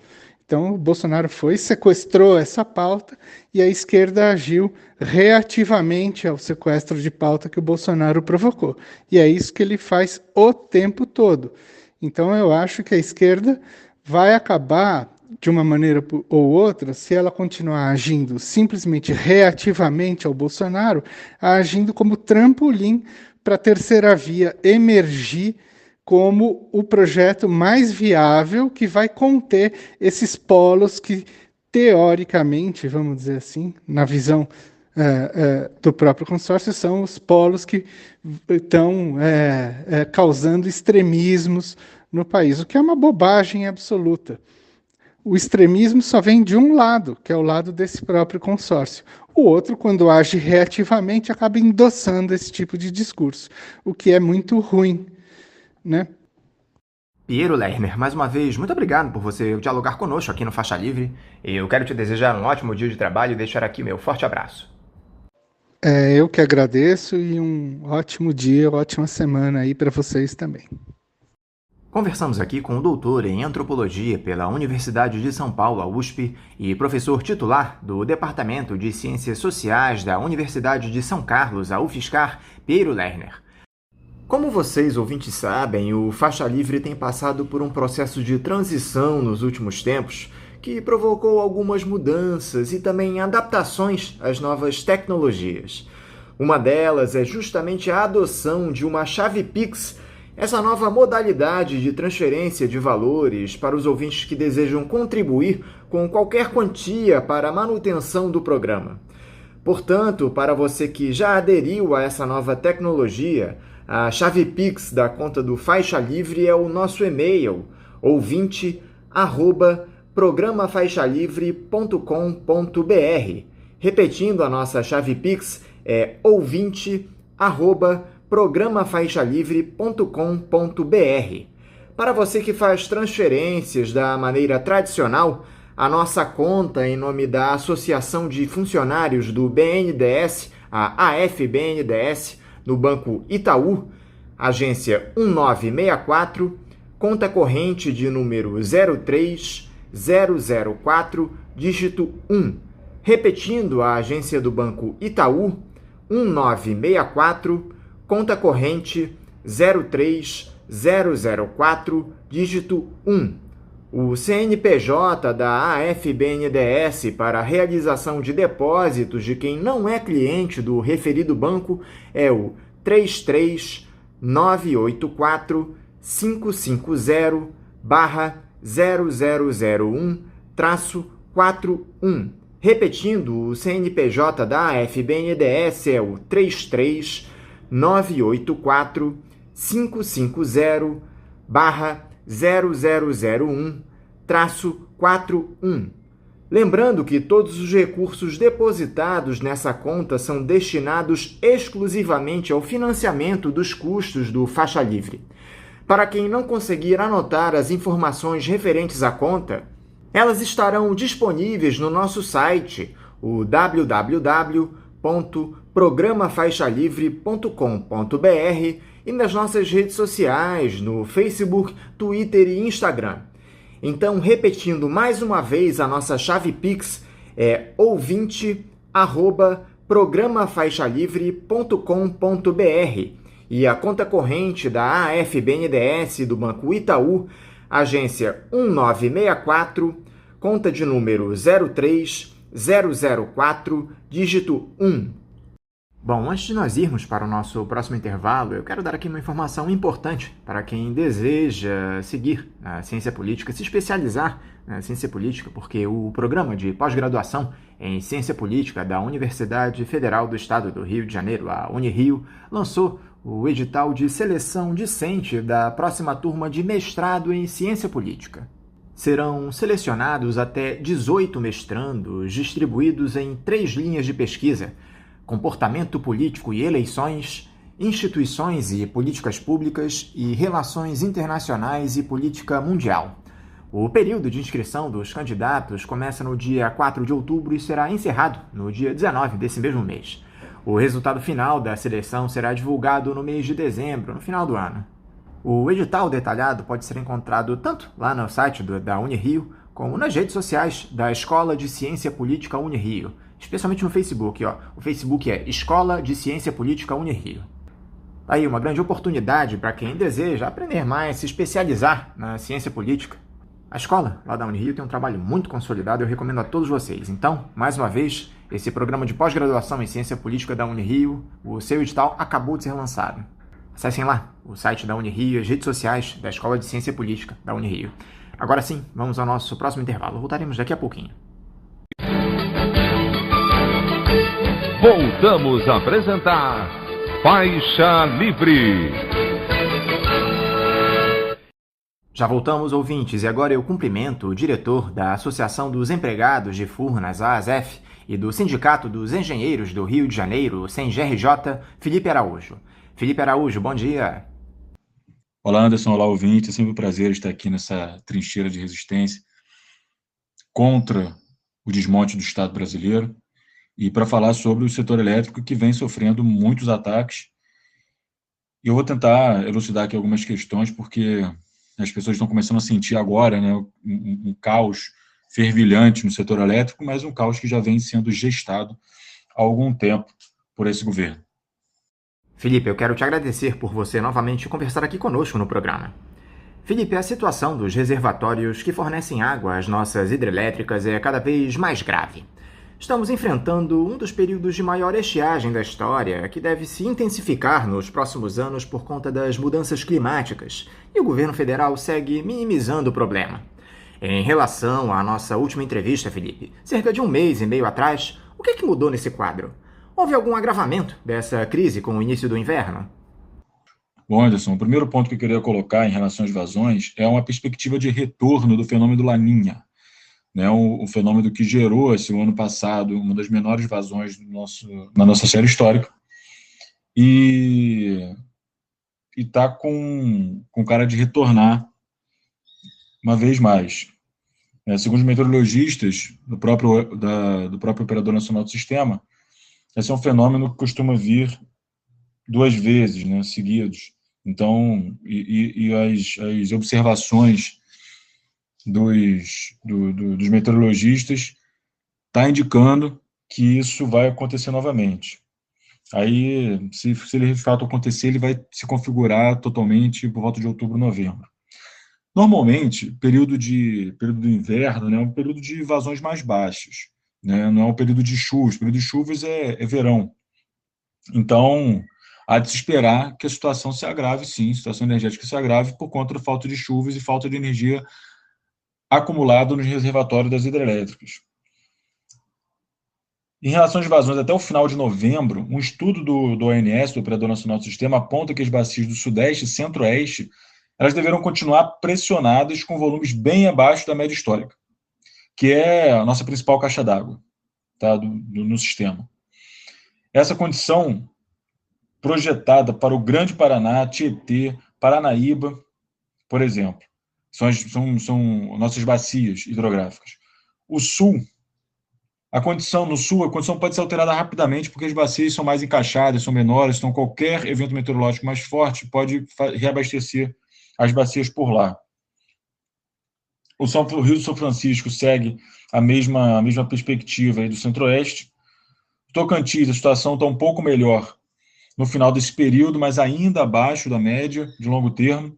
Então o Bolsonaro sequestrou essa pauta, e a esquerda agiu reativamente ao sequestro de pauta que o Bolsonaro provocou. E é isso que ele faz o tempo todo. Então eu acho que a esquerda vai acabar, de uma maneira ou outra, se ela continuar agindo simplesmente reativamente ao Bolsonaro, agindo como trampolim para a terceira via emergir como o projeto mais viável que vai conter esses polos que, teoricamente, vamos dizer assim, na visão do próprio consórcio, são os polos que estão causando extremismos no país, o que é uma bobagem absoluta. O extremismo só vem de um lado, que é o lado desse próprio consórcio. O outro, quando age reativamente, acaba endossando esse tipo de discurso, o que é muito ruim, né? Piero Lerner, mais uma vez, muito obrigado por você dialogar conosco aqui no Faixa Livre. Eu quero te desejar um ótimo dia de trabalho e deixar aqui meu forte abraço. Eu que agradeço e um ótimo dia, ótima semana aí para vocês também. Conversamos aqui com o doutor em Antropologia pela Universidade de São Paulo, a USP, e professor titular do Departamento de Ciências Sociais da Universidade de São Carlos, a UFSCar, Piero Lerner. Como vocês, ouvintes, sabem, o Faixa Livre tem passado por um processo de transição nos últimos tempos, que provocou algumas mudanças e também adaptações às novas tecnologias. Uma delas é justamente a adoção de uma chave Pix, essa nova modalidade de transferência de valores para os ouvintes que desejam contribuir com qualquer quantia para a manutenção do programa. Portanto, para você que já aderiu a essa nova tecnologia, a chave Pix da conta do Faixa Livre é o nosso e-mail, ouvinte@programafaixalivre.com.br. Repetindo, a nossa chave Pix é ouvinte@programafaixalivre.com.br. Para você que faz transferências da maneira tradicional, a nossa conta em nome da Associação de Funcionários do BNDES, a AFBNDES, no Banco Itaú, agência 1964, conta corrente de número 03004, dígito 1. Repetindo, a agência do Banco Itaú, 1964, conta corrente 03004, dígito 1. O CNPJ da AFBNDES para a realização de depósitos de quem não é cliente do referido banco é o 33984-550-0001-41. Repetindo, o CNPJ da AFBNDES é o 33984-550-0001-41. Lembrando que todos os recursos depositados nessa conta são destinados exclusivamente ao financiamento dos custos do Faixa Livre. Para quem não conseguir anotar as informações referentes à conta, elas estarão disponíveis no nosso site, o www.programafaixalivre.com.br, e nas nossas redes sociais, no Facebook, Twitter e Instagram. Então, repetindo mais uma vez, a nossa chave Pix é ouvinte@programafaixalivre.com.br, e a conta corrente da AFBNDES do Banco Itaú, agência 1964, conta de número 03004, dígito 1. Bom, antes de nós irmos para o nosso próximo intervalo, eu quero dar aqui uma informação importante para quem deseja seguir a ciência política, se especializar na ciência política, porque o programa de pós-graduação em ciência política da Universidade Federal do Estado do Rio de Janeiro, a Unirio, lançou o edital de seleção discente da próxima turma de mestrado em ciência política. Serão selecionados até 18 mestrandos distribuídos em 3 linhas de pesquisa: comportamento político e eleições, instituições e políticas públicas e relações internacionais e política mundial. O período de inscrição dos candidatos começa no dia 4 de outubro e será encerrado no dia 19 desse mesmo mês. O resultado final da seleção será divulgado no mês de dezembro, no final do ano. O edital detalhado pode ser encontrado tanto lá no site da Unirio, como nas redes sociais da Escola de Ciência Política Unirio, especialmente no Facebook. O Facebook é Escola de Ciência Política Unirio. Aí, uma grande oportunidade para quem deseja aprender mais, se especializar na ciência política. A escola lá da Unirio tem um trabalho muito consolidado, eu recomendo a todos vocês. Então, mais uma vez, esse programa de pós-graduação em ciência política da Unirio, o seu edital acabou de ser lançado. Acessem lá o site da Unirio e as redes sociais da Escola de Ciência Política da Unirio. Agora sim, vamos ao nosso próximo intervalo. Voltaremos daqui a pouquinho. Voltamos a apresentar Faixa Livre. Já voltamos, ouvintes, e agora eu cumprimento o diretor da Associação dos Empregados de Furnas, a ASEF, e do Sindicato dos Engenheiros do Rio de Janeiro, SENGRJ, Felipe Araújo. Felipe Araújo, bom dia. Olá, Anderson, olá, ouvinte. É sempre um prazer estar aqui nessa trincheira de resistência contra o desmonte do Estado brasileiro e para falar sobre o setor elétrico que vem sofrendo muitos ataques. E eu vou tentar elucidar aqui algumas questões, porque as pessoas estão começando a sentir agora, né, um caos fervilhante no setor elétrico, mas um caos que já vem sendo gestado há algum tempo por esse governo. Felipe, eu quero te agradecer por você novamente conversar aqui conosco no programa. Felipe, a situação dos reservatórios que fornecem água às nossas hidrelétricas é cada vez mais grave. Estamos enfrentando um dos períodos de maior estiagem da história, que deve se intensificar nos próximos anos por conta das mudanças climáticas, e o governo federal segue minimizando o problema. Em relação à nossa última entrevista, Felipe, cerca de 1 mês e meio atrás, o que mudou nesse quadro? Houve algum agravamento dessa crise com o início do inverno? Bom, Anderson, o primeiro ponto que eu queria colocar em relação às vazões é uma perspectiva de retorno do fenômeno La Niña, né, o fenômeno que gerou, esse ano passado, uma das menores vazões na nossa série histórica, e está com cara de retornar uma vez mais. Segundo os meteorologistas do próprio Operador Nacional do Sistema, esse é um fenômeno que costuma vir 2 vezes, né, seguidos. Então, as observações dos meteorologistas está indicando que isso vai acontecer novamente. Aí, se ele de fato acontecer, ele vai se configurar totalmente por volta de outubro, novembro. Normalmente, período do inverno, né, é um período de vazões mais baixas, né, não é um período de chuvas. O período de chuvas é verão. Então, há de se esperar que a situação se agrave, sim, a situação energética se agrave por conta da falta de chuvas e falta de energia acumulada nos reservatórios das hidrelétricas. Em relação às vazões, até o final de novembro, um estudo do ONS, do Operador Nacional do Sistema, aponta que as bacias do Sudeste e Centro-Oeste elas deverão continuar pressionadas com volumes bem abaixo da média histórica, que é a nossa principal caixa d'água, tá, no sistema. Essa condição projetada para o Grande Paraná, Tietê, Paranaíba, por exemplo, são nossas bacias hidrográficas. O Sul, a condição pode ser alterada rapidamente, porque as bacias são mais encaixadas, são menores, então qualquer evento meteorológico mais forte pode reabastecer as bacias por lá. O Rio do São Francisco segue a mesma perspectiva aí do Centro-Oeste. Tocantins, a situação está um pouco melhor no final desse período, mas ainda abaixo da média de longo termo.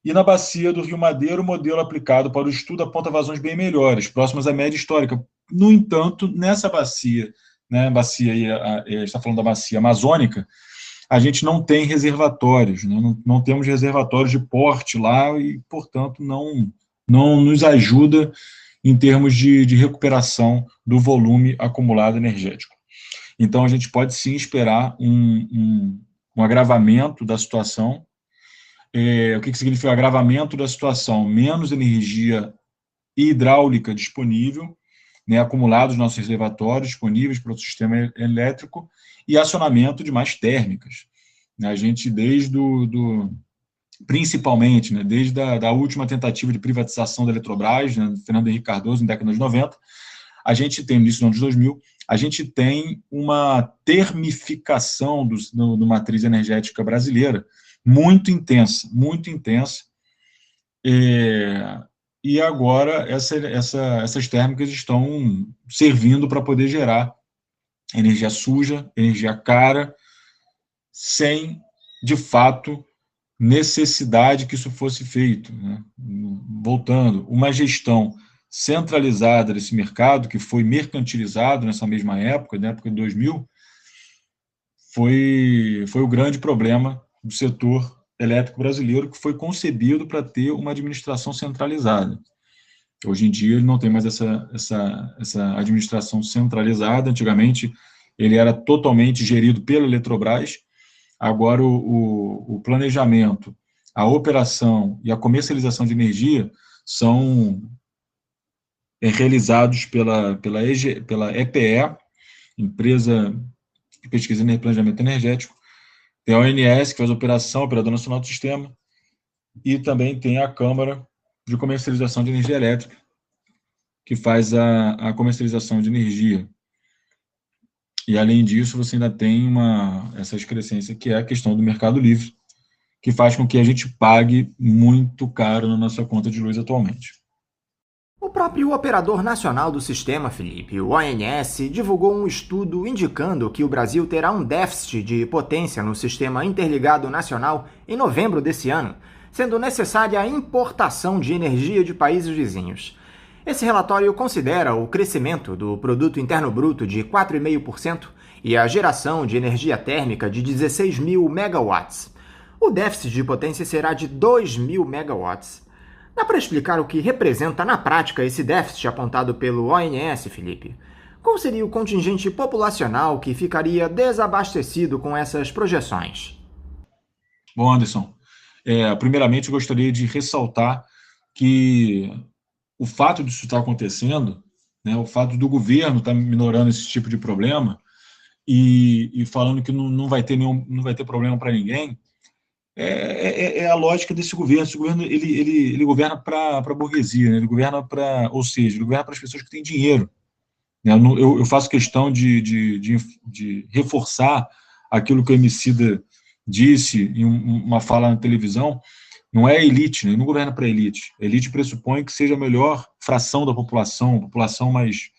E na bacia do Rio Madeira, o modelo aplicado para o estudo aponta vazões bem melhores, próximas à média histórica. No entanto, nessa bacia, né, está falando da bacia amazônica, a gente não tem reservatórios, né, não temos reservatórios de porte lá e, portanto, não nos ajuda em termos de recuperação do volume acumulado energético. Então, a gente pode sim esperar um agravamento da situação. O que significa agravamento da situação? Menos energia hidráulica disponível, né, acumulados nos nossos reservatórios disponíveis para o sistema elétrico e acionamento de mais térmicas. A gente, principalmente, né, desde a última tentativa de privatização da Eletrobras, né, Fernando Henrique Cardoso, na década de 90, a gente tem, no início dos anos 2000, a gente tem uma termificação do matriz energética brasileira muito intensa, muito intensa. E agora essas térmicas estão servindo para poder gerar energia suja, energia cara, sem, de fato, necessidade que isso fosse feito, né? Voltando, uma gestão centralizada desse mercado, que foi mercantilizado nessa mesma época, na época de 2000, foi o grande problema do setor elétrico brasileiro, que foi concebido para ter uma administração centralizada. Hoje em dia, ele não tem mais essa administração centralizada. Antigamente, ele era totalmente gerido pela Eletrobras. Agora, o planejamento, a operação e a comercialização de energia são realizados pela EPE, Empresa de Pesquisa e Planejamento Energético. Tem a ONS, que faz a operação, Operador Nacional do Sistema, e também tem a Câmara de Comercialização de Energia Elétrica, que faz a comercialização de energia. E, além disso, você ainda tem essa excrescência, que é a questão do mercado livre, que faz com que a gente pague muito caro na nossa conta de luz atualmente. O próprio Operador Nacional do Sistema, Felipe, o ONS, divulgou um estudo indicando que o Brasil terá um déficit de potência no Sistema Interligado Nacional em novembro desse ano, sendo necessária a importação de energia de países vizinhos. Esse relatório considera o crescimento do Produto Interno Bruto de 4,5% e a geração de energia térmica de 16 mil megawatts. O déficit de potência será de 2 mil megawatts. Dá para explicar o que representa na prática esse déficit apontado pelo ONS, Felipe? Qual seria o contingente populacional que ficaria desabastecido com essas projeções? Bom, Anderson, primeiramente eu gostaria de ressaltar que o fato disso estar acontecendo, né, o fato do governo estar minorando esse tipo de problema e falando que não vai ter problema para ninguém, é a lógica desse governo. Esse governo ele governa para a burguesia, né? Ele governa para as pessoas que têm dinheiro. Né? Eu faço questão de reforçar aquilo que o Emicida disse em uma fala na televisão. Não é a elite, né? Ele não governa para a elite. A elite pressupõe que seja a melhor fração da população mais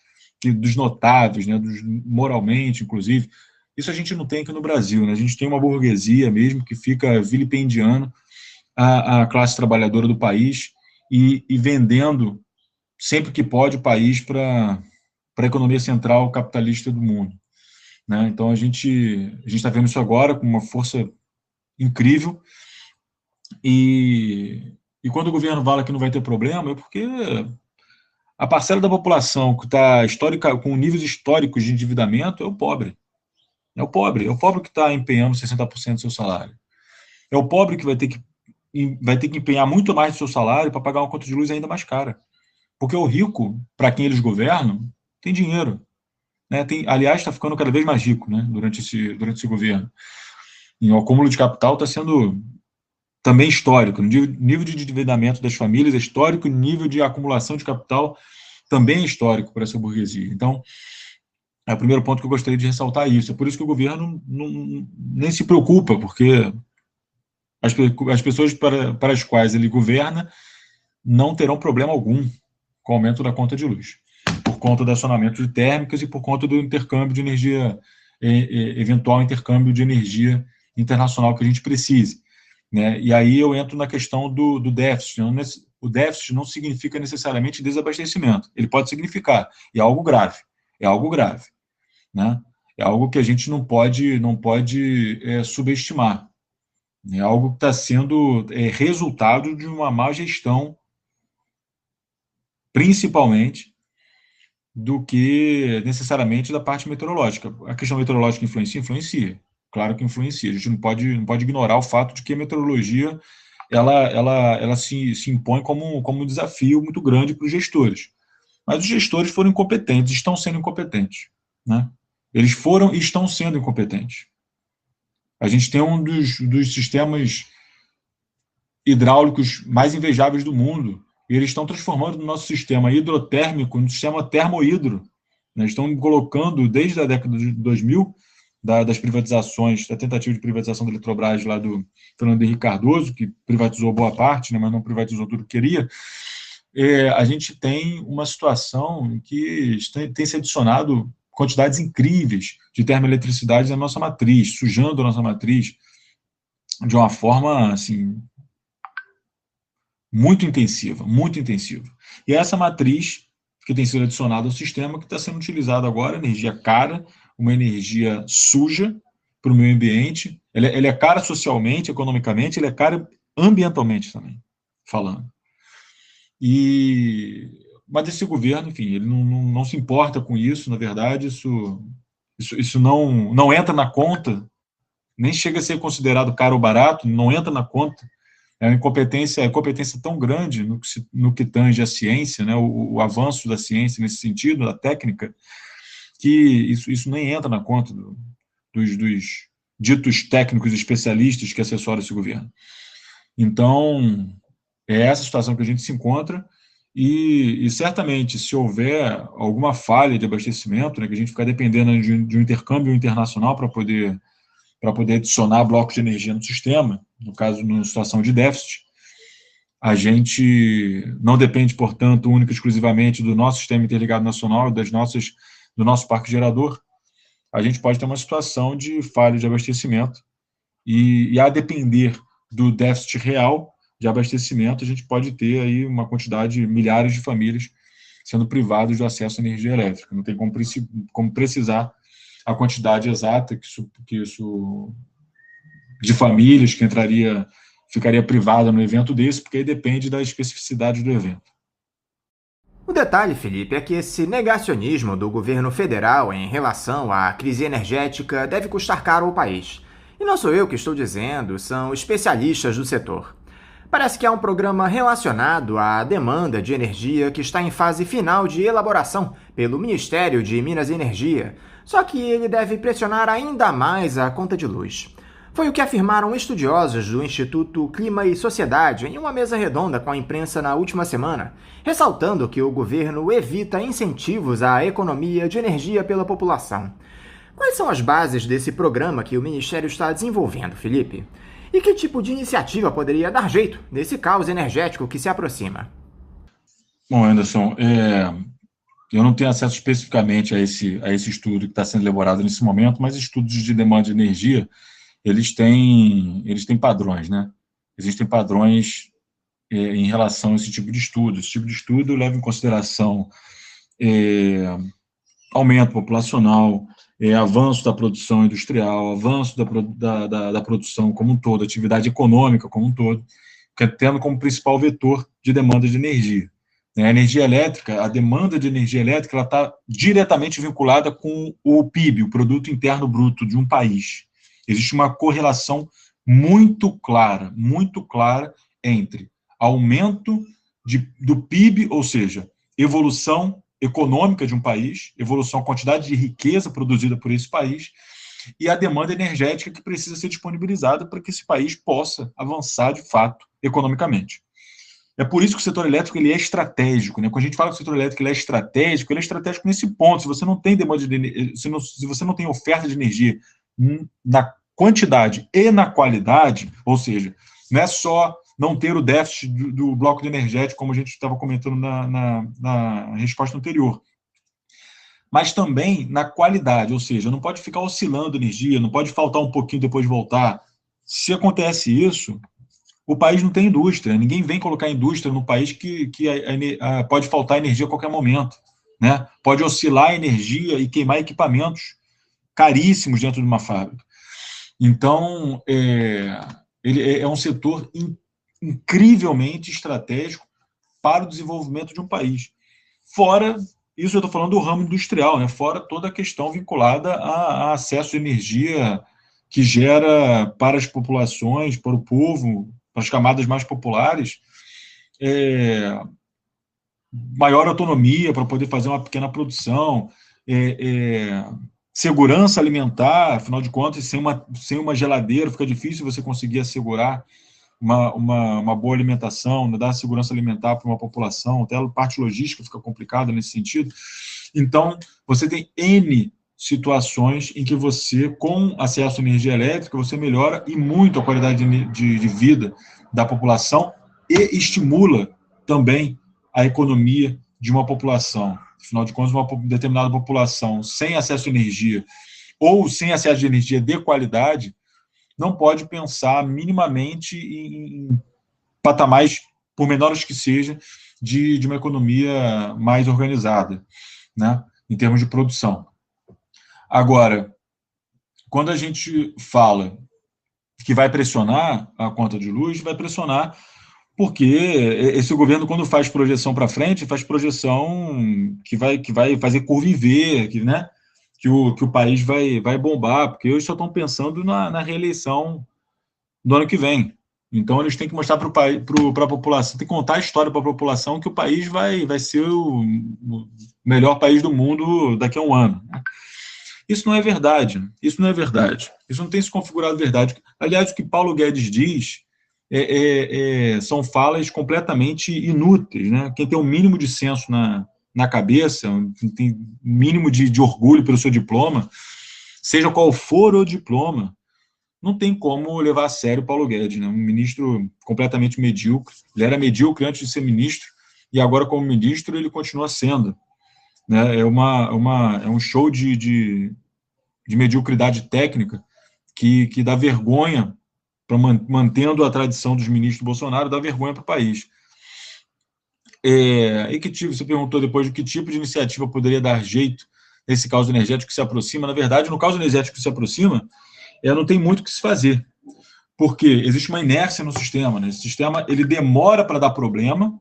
dos notáveis, né? Moralmente, inclusive. Isso a gente não tem aqui no Brasil, né? A gente tem uma burguesia mesmo que fica vilipendiando a classe trabalhadora do país e vendendo, sempre que pode, o país para a economia central capitalista do mundo. Né? Então, a gente está vendo isso agora com uma força incrível e quando o governo fala que não vai ter problema é porque a parcela da população que está com níveis históricos de endividamento é o pobre. É o pobre que está empenhando 60% do seu salário. É o pobre que vai ter que empenhar muito mais do seu salário para pagar uma conta de luz ainda mais cara. Porque o rico, para quem eles governam, tem dinheiro. Né? Aliás, está ficando cada vez mais rico, né? durante esse governo. E o acúmulo de capital está sendo também histórico. O nível de endividamento das famílias é histórico, o nível de acumulação de capital também é histórico para essa burguesia. Então, é o primeiro ponto que eu gostaria de ressaltar isso. É por isso que o governo nem se preocupa, porque as pessoas para as quais ele governa não terão problema algum com o aumento da conta de luz, por conta do acionamento de térmicas e por conta do intercâmbio de energia eventual intercâmbio de energia internacional que a gente precise, né? E aí eu entro na questão do déficit. O déficit não significa necessariamente desabastecimento. Ele pode significar, e é algo grave, né? É algo que a gente não pode subestimar. É algo que está sendo resultado de uma má gestão, principalmente, do que necessariamente da parte meteorológica. A questão meteorológica influencia? Influencia. Claro que influencia. A gente não pode ignorar o fato de que a meteorologia ela se impõe como um desafio muito grande para os gestores. Mas os gestores foram incompetentes, estão sendo incompetentes, né? Eles foram e estão sendo incompetentes. A gente tem um dos sistemas hidráulicos mais invejáveis do mundo, e eles estão transformando o nosso sistema hidrotérmico no sistema termohidro. Eles estão colocando, desde a década de 2000, das privatizações, da tentativa de privatização da Eletrobras lá do Fernando Henrique Cardoso, que privatizou boa parte, né, mas não privatizou tudo que queria, a gente tem uma situação em que tem se adicionado quantidades incríveis de termoeletricidade na nossa matriz, sujando a nossa matriz de uma forma, assim, muito intensiva, muito intensiva. E essa matriz que tem sido adicionada ao sistema, que está sendo utilizada agora, energia cara, uma energia suja para o meio ambiente, ela é cara socialmente, economicamente, ela é cara ambientalmente também, falando. Mas esse governo, enfim, ele não se importa com isso, na verdade, isso não entra na conta, nem chega a ser considerado caro ou barato, não entra na conta. É uma incompetência tão grande no que tange a ciência, né, o avanço da ciência nesse sentido, da técnica, que isso nem entra na conta dos ditos técnicos especialistas que assessoram esse governo. Então, é essa situação que a gente se encontra, e certamente, se houver alguma falha de abastecimento, né, que a gente ficar dependendo de um intercâmbio internacional para poder adicionar blocos de energia no sistema, no caso, numa situação de déficit, a gente não depende, portanto, única e exclusivamente do nosso sistema interligado nacional, do nosso parque gerador. A gente pode ter uma situação de falha de abastecimento, e a depender do déficit real de abastecimento, a gente pode ter aí uma quantidade de milhares de famílias sendo privadas do acesso à energia elétrica. Não tem como precisar a quantidade exata que isso de famílias que ficaria privada no evento desse, porque aí depende da especificidade do evento. O detalhe, Felipe, é que esse negacionismo do governo federal em relação à crise energética deve custar caro ao país. E não sou eu que estou dizendo, são especialistas do setor. Parece que há um programa relacionado à demanda de energia que está em fase final de elaboração pelo Ministério de Minas e Energia, só que ele deve pressionar ainda mais a conta de luz. Foi o que afirmaram estudiosos do Instituto Clima e Sociedade em uma mesa redonda com a imprensa na última semana, ressaltando que o governo evita incentivos à economia de energia pela população. Quais são as bases desse programa que o Ministério está desenvolvendo, Felipe? E que tipo de iniciativa poderia dar jeito nesse caos energético que se aproxima? Bom, Anderson, eu não tenho acesso especificamente a esse estudo que está sendo elaborado nesse momento, mas estudos de demanda de energia, eles têm padrões, né? Existem padrões em relação a esse tipo de estudo. Esse tipo de estudo leva em consideração aumento populacional, avanço da produção industrial, avanço da produção como um todo, atividade econômica como um todo, tendo como principal vetor de demanda de energia. A energia elétrica, a demanda de energia elétrica, ela está diretamente vinculada com o PIB, o Produto Interno Bruto de um país. Existe uma correlação muito clara entre aumento do PIB, ou seja, evolução econômica de um país, evolução, quantidade de riqueza produzida por esse país, e a demanda energética que precisa ser disponibilizada para que esse país possa avançar de fato economicamente. É por isso que o setor elétrico ele é estratégico, né? Quando a gente fala que o setor elétrico ele é estratégico nesse ponto. Se você não tem demanda se você não tem oferta de energia na quantidade e na qualidade, ou seja, não é só não ter o déficit do bloco de energético, como a gente estava comentando na resposta anterior. mas também na qualidade, ou seja, não pode ficar oscilando energia, não pode faltar um pouquinho depois de voltar. Se acontece isso, o país não tem indústria, ninguém vem colocar indústria no país que pode faltar energia a qualquer momento, né? Pode oscilar a energia e queimar equipamentos caríssimos dentro de uma fábrica. Então, ele é um setor incrivelmente estratégico para o desenvolvimento de um país. Fora, isso eu estou falando do ramo industrial, né? Fora toda a questão vinculada a acesso à energia que gera para as populações, para o povo, para as camadas mais populares, maior autonomia para poder fazer uma pequena produção, segurança alimentar, afinal de contas, sem uma geladeira fica difícil você conseguir assegurar uma boa alimentação, dar segurança alimentar para uma população, até a parte logística fica complicada nesse sentido. Então, você tem N situações em que você, com acesso à energia elétrica, você melhora e muito a qualidade de vida da população e estimula também a economia de uma população. Afinal de contas, uma determinada população sem acesso à energia ou sem acesso à energia de qualidade não pode pensar minimamente em patamares, por menores que seja, de uma economia mais organizada, né, em termos de produção. Agora, quando a gente fala que vai pressionar a conta de luz, vai pressionar porque esse governo, quando faz projeção para frente, faz projeção que vai fazer curva em V, né? Que o país vai bombar, porque eles só estão pensando na reeleição do ano que vem. Então, eles têm que mostrar para a população, tem que contar a história para a população que o país vai ser o melhor país do mundo daqui a um ano. Isso não é verdade. Isso não é verdade. Isso não tem se configurado verdade. Aliás, o que Paulo Guedes diz são falas completamente inúteis, né? Quem tem um mínimo de senso na cabeça, tem um mínimo de orgulho pelo seu diploma, seja qual for o diploma, não tem como levar a sério Paulo Guedes, né? Um ministro completamente medíocre. Ele era medíocre antes de ser ministro, e agora, como ministro, ele continua sendo, né? É um show de mediocridade técnica que dá vergonha, mantendo a tradição dos ministros Bolsonaro, dá vergonha para o país. Você perguntou depois de que tipo de iniciativa poderia dar jeito nesse caos energético que se aproxima. Na verdade, no caos energético que se aproxima, não tem muito o que se fazer, porque existe uma inércia no sistema, né? Esse sistema ele demora para dar problema,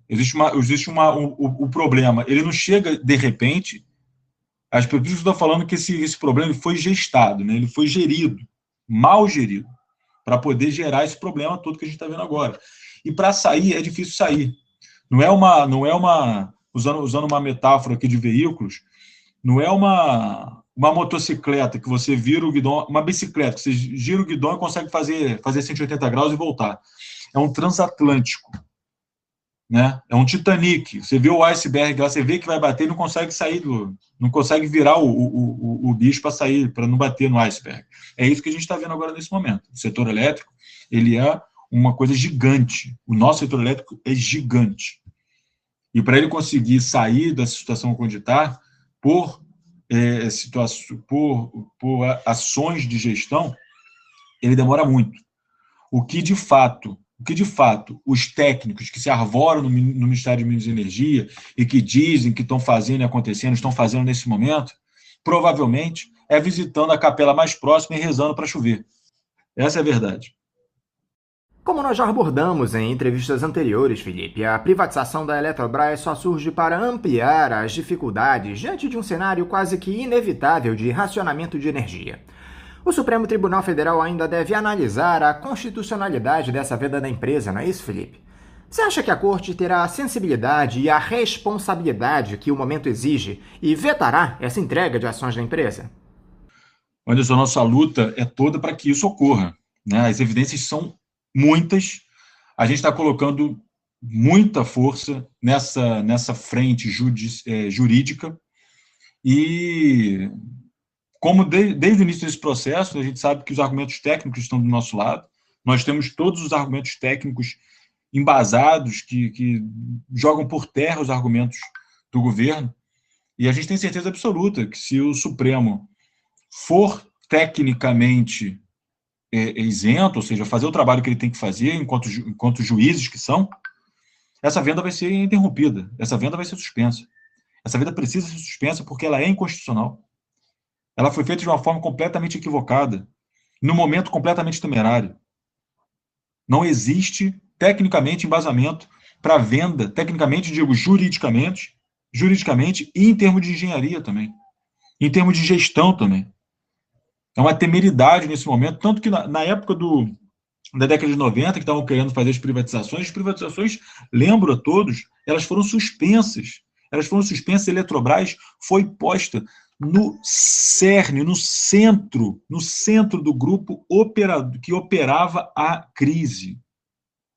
o problema ele não chega de repente. As pessoas estão falando que esse problema foi gestado, né? Ele foi gerido, mal gerido, para poder gerar esse problema todo que a gente está vendo agora. E para sair, é difícil sair. Não é uma usando uma metáfora aqui de veículos, não é uma motocicleta que você vira o guidão, uma bicicleta que você gira o guidão e consegue fazer 180 graus e voltar. É um transatlântico, né? É um Titanic. Você vê o iceberg lá, você vê que vai bater e não consegue sair não consegue virar o bicho para sair, para não bater no iceberg. É isso que a gente está vendo agora nesse momento. O setor elétrico, ele é uma coisa gigante. O nosso setor elétrico é gigante. E para ele conseguir sair dessa situação onde está, por ações de gestão, ele demora muito. O que de fato, os técnicos que se arvoram no Ministério de Minas e Energia e que dizem que estão fazendo e acontecendo, estão fazendo nesse momento, provavelmente é visitando a capela mais próxima e rezando para chover. Essa é a verdade. Como nós já abordamos em entrevistas anteriores, Felipe, a privatização da Eletrobras só surge para ampliar as dificuldades diante de um cenário quase que inevitável de racionamento de energia. O Supremo Tribunal Federal ainda deve analisar a constitucionalidade dessa venda da empresa, não é isso, Felipe? Você acha que a Corte terá a sensibilidade e a responsabilidade que o momento exige e vetará essa entrega de ações da empresa? Anderson, nossa luta é toda para que isso ocorra, né? As evidências são muitas, a gente está colocando muita força nessa frente jurídica e, como desde o início desse processo, a gente sabe que os argumentos técnicos estão do nosso lado, nós temos todos os argumentos técnicos embasados que jogam por terra os argumentos do governo, E a gente tem certeza absoluta que se o Supremo for tecnicamente isento, ou seja, fazer o trabalho que ele tem que fazer enquanto juízes que são, essa venda vai ser interrompida, essa venda vai ser suspensa. Essa venda precisa ser suspensa porque ela é inconstitucional. Ela foi feita de uma forma completamente equivocada, num momento completamente temerário. Não existe, tecnicamente, embasamento para venda, tecnicamente, digo, juridicamente, e em termos de engenharia também, em termos de gestão também. É uma temeridade nesse momento, tanto que na época da década de 90, que estavam querendo fazer as privatizações, lembro a todos, elas foram suspensas. A Eletrobras foi posta no cerne, no centro do grupo que operava a crise,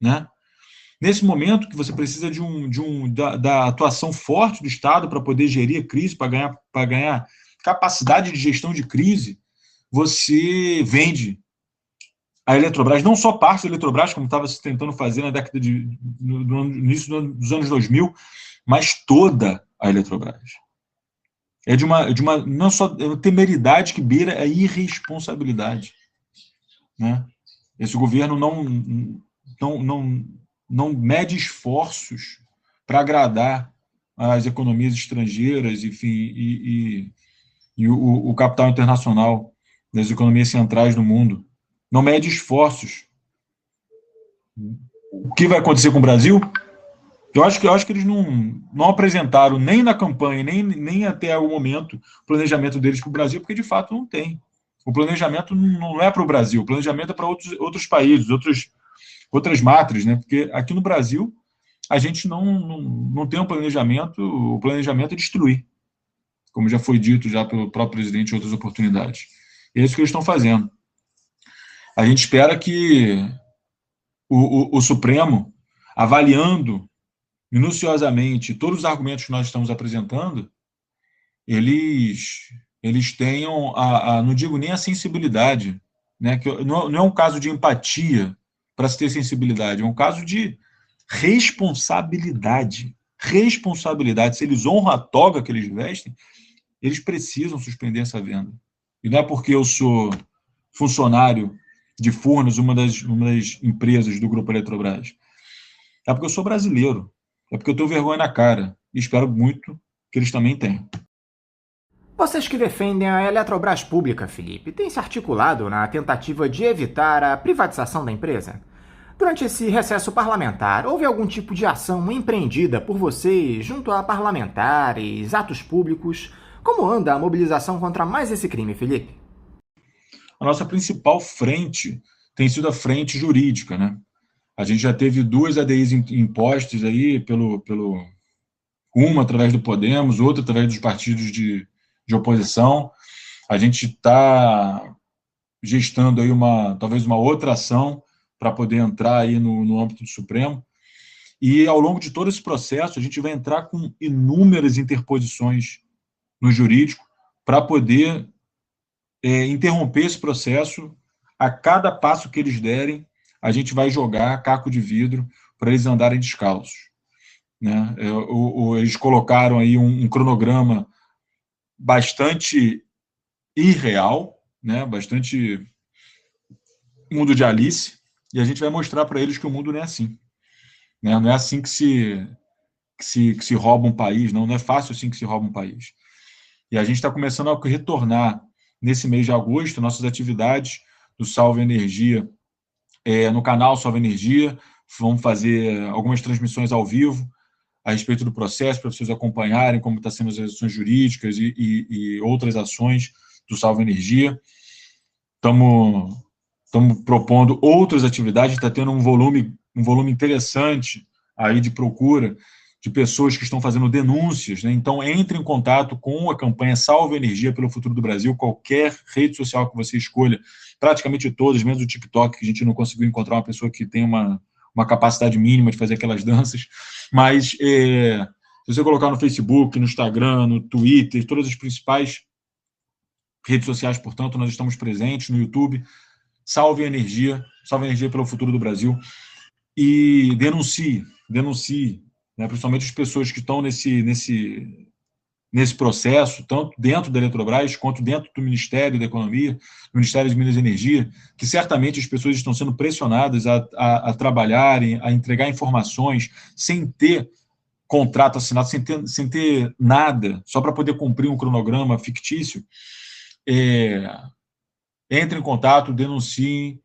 né? Nesse momento que você precisa da atuação forte do Estado para poder gerir a crise, para ganhar capacidade de gestão de crise, você vende a Eletrobras, não só parte da Eletrobras, como estava se tentando fazer na década no início dos anos 2000, mas toda a Eletrobras. É de uma não só é uma temeridade que beira a irresponsabilidade, né? Esse governo não mede esforços para agradar as economias estrangeiras, enfim, e o capital internacional das economias centrais do mundo. Não mede esforços. O que vai acontecer com o Brasil? Eu acho que eles não apresentaram nem na campanha, nem até o momento, o planejamento deles para o Brasil, porque de fato não tem. O planejamento não é para o Brasil, o planejamento é para outros países, outras mátrias, né? Porque aqui no Brasil a gente não tem um planejamento, o planejamento é destruir, como já foi dito já pelo próprio presidente em outras oportunidades. E é isso que eles estão fazendo. A gente espera que o Supremo, avaliando minuciosamente todos os argumentos que nós estamos apresentando, eles tenham, não digo nem a sensibilidade, né? Que não é um caso de empatia para se ter sensibilidade, é um caso de responsabilidade. Responsabilidade. Se eles honram a toga que eles vestem, eles precisam suspender essa venda. E não é porque eu sou funcionário de Furnas, uma das empresas do Grupo Eletrobras. É porque eu sou brasileiro. É porque eu tenho vergonha na cara. E espero muito que eles também tenham. Vocês que defendem a Eletrobras pública, Felipe, têm se articulado na tentativa de evitar a privatização da empresa? Durante esse recesso parlamentar, houve algum tipo de ação empreendida por vocês junto a parlamentares, atos públicos? Como anda a mobilização contra mais esse crime, Felipe? A nossa principal frente tem sido a frente jurídica, né? A gente já teve 2 ADIs impostas aí uma através do Podemos, outra através dos partidos de oposição. A gente está gestando aí talvez uma outra ação para poder entrar aí no âmbito do Supremo. E ao longo de todo esse processo, a gente vai entrar com inúmeras interposições no jurídico para poder interromper esse processo. A cada passo que eles derem, a gente vai jogar caco de vidro para eles andarem descalços, né? Eles colocaram aí um cronograma bastante irreal, né? Bastante mundo de Alice, e a gente vai mostrar para eles que o mundo não é assim, né? Não é assim que se rouba um país, não é fácil assim que se rouba um país. E a gente está começando a retornar nesse mês de agosto nossas atividades do Salve Energia no canal Salve Energia. Vamos fazer algumas transmissões ao vivo a respeito do processo, para vocês acompanharem como estão sendo as ações jurídicas e outras ações do Salve Energia. Estamos propondo outras atividades, está tendo um volume interessante aí de procura de pessoas que estão fazendo denúncias, né? Então, entre em contato com a campanha Salve Energia pelo Futuro do Brasil, qualquer rede social que você escolha, praticamente todas, menos o TikTok, que a gente não conseguiu encontrar uma pessoa que tem uma capacidade mínima de fazer aquelas danças, mas se você colocar no Facebook, no Instagram, no Twitter, todas as principais redes sociais, portanto, nós estamos presentes no YouTube, Salve Energia pelo Futuro do Brasil, e denuncie, né, principalmente as pessoas que estão nesse nesse processo, tanto dentro da Eletrobras quanto dentro do Ministério da Economia, do Ministério de Minas e Energia, que certamente as pessoas estão sendo pressionadas a trabalharem, a entregar informações sem ter contrato assinado, sem ter nada, só para poder cumprir um cronograma fictício. Entre em contato, denunciem,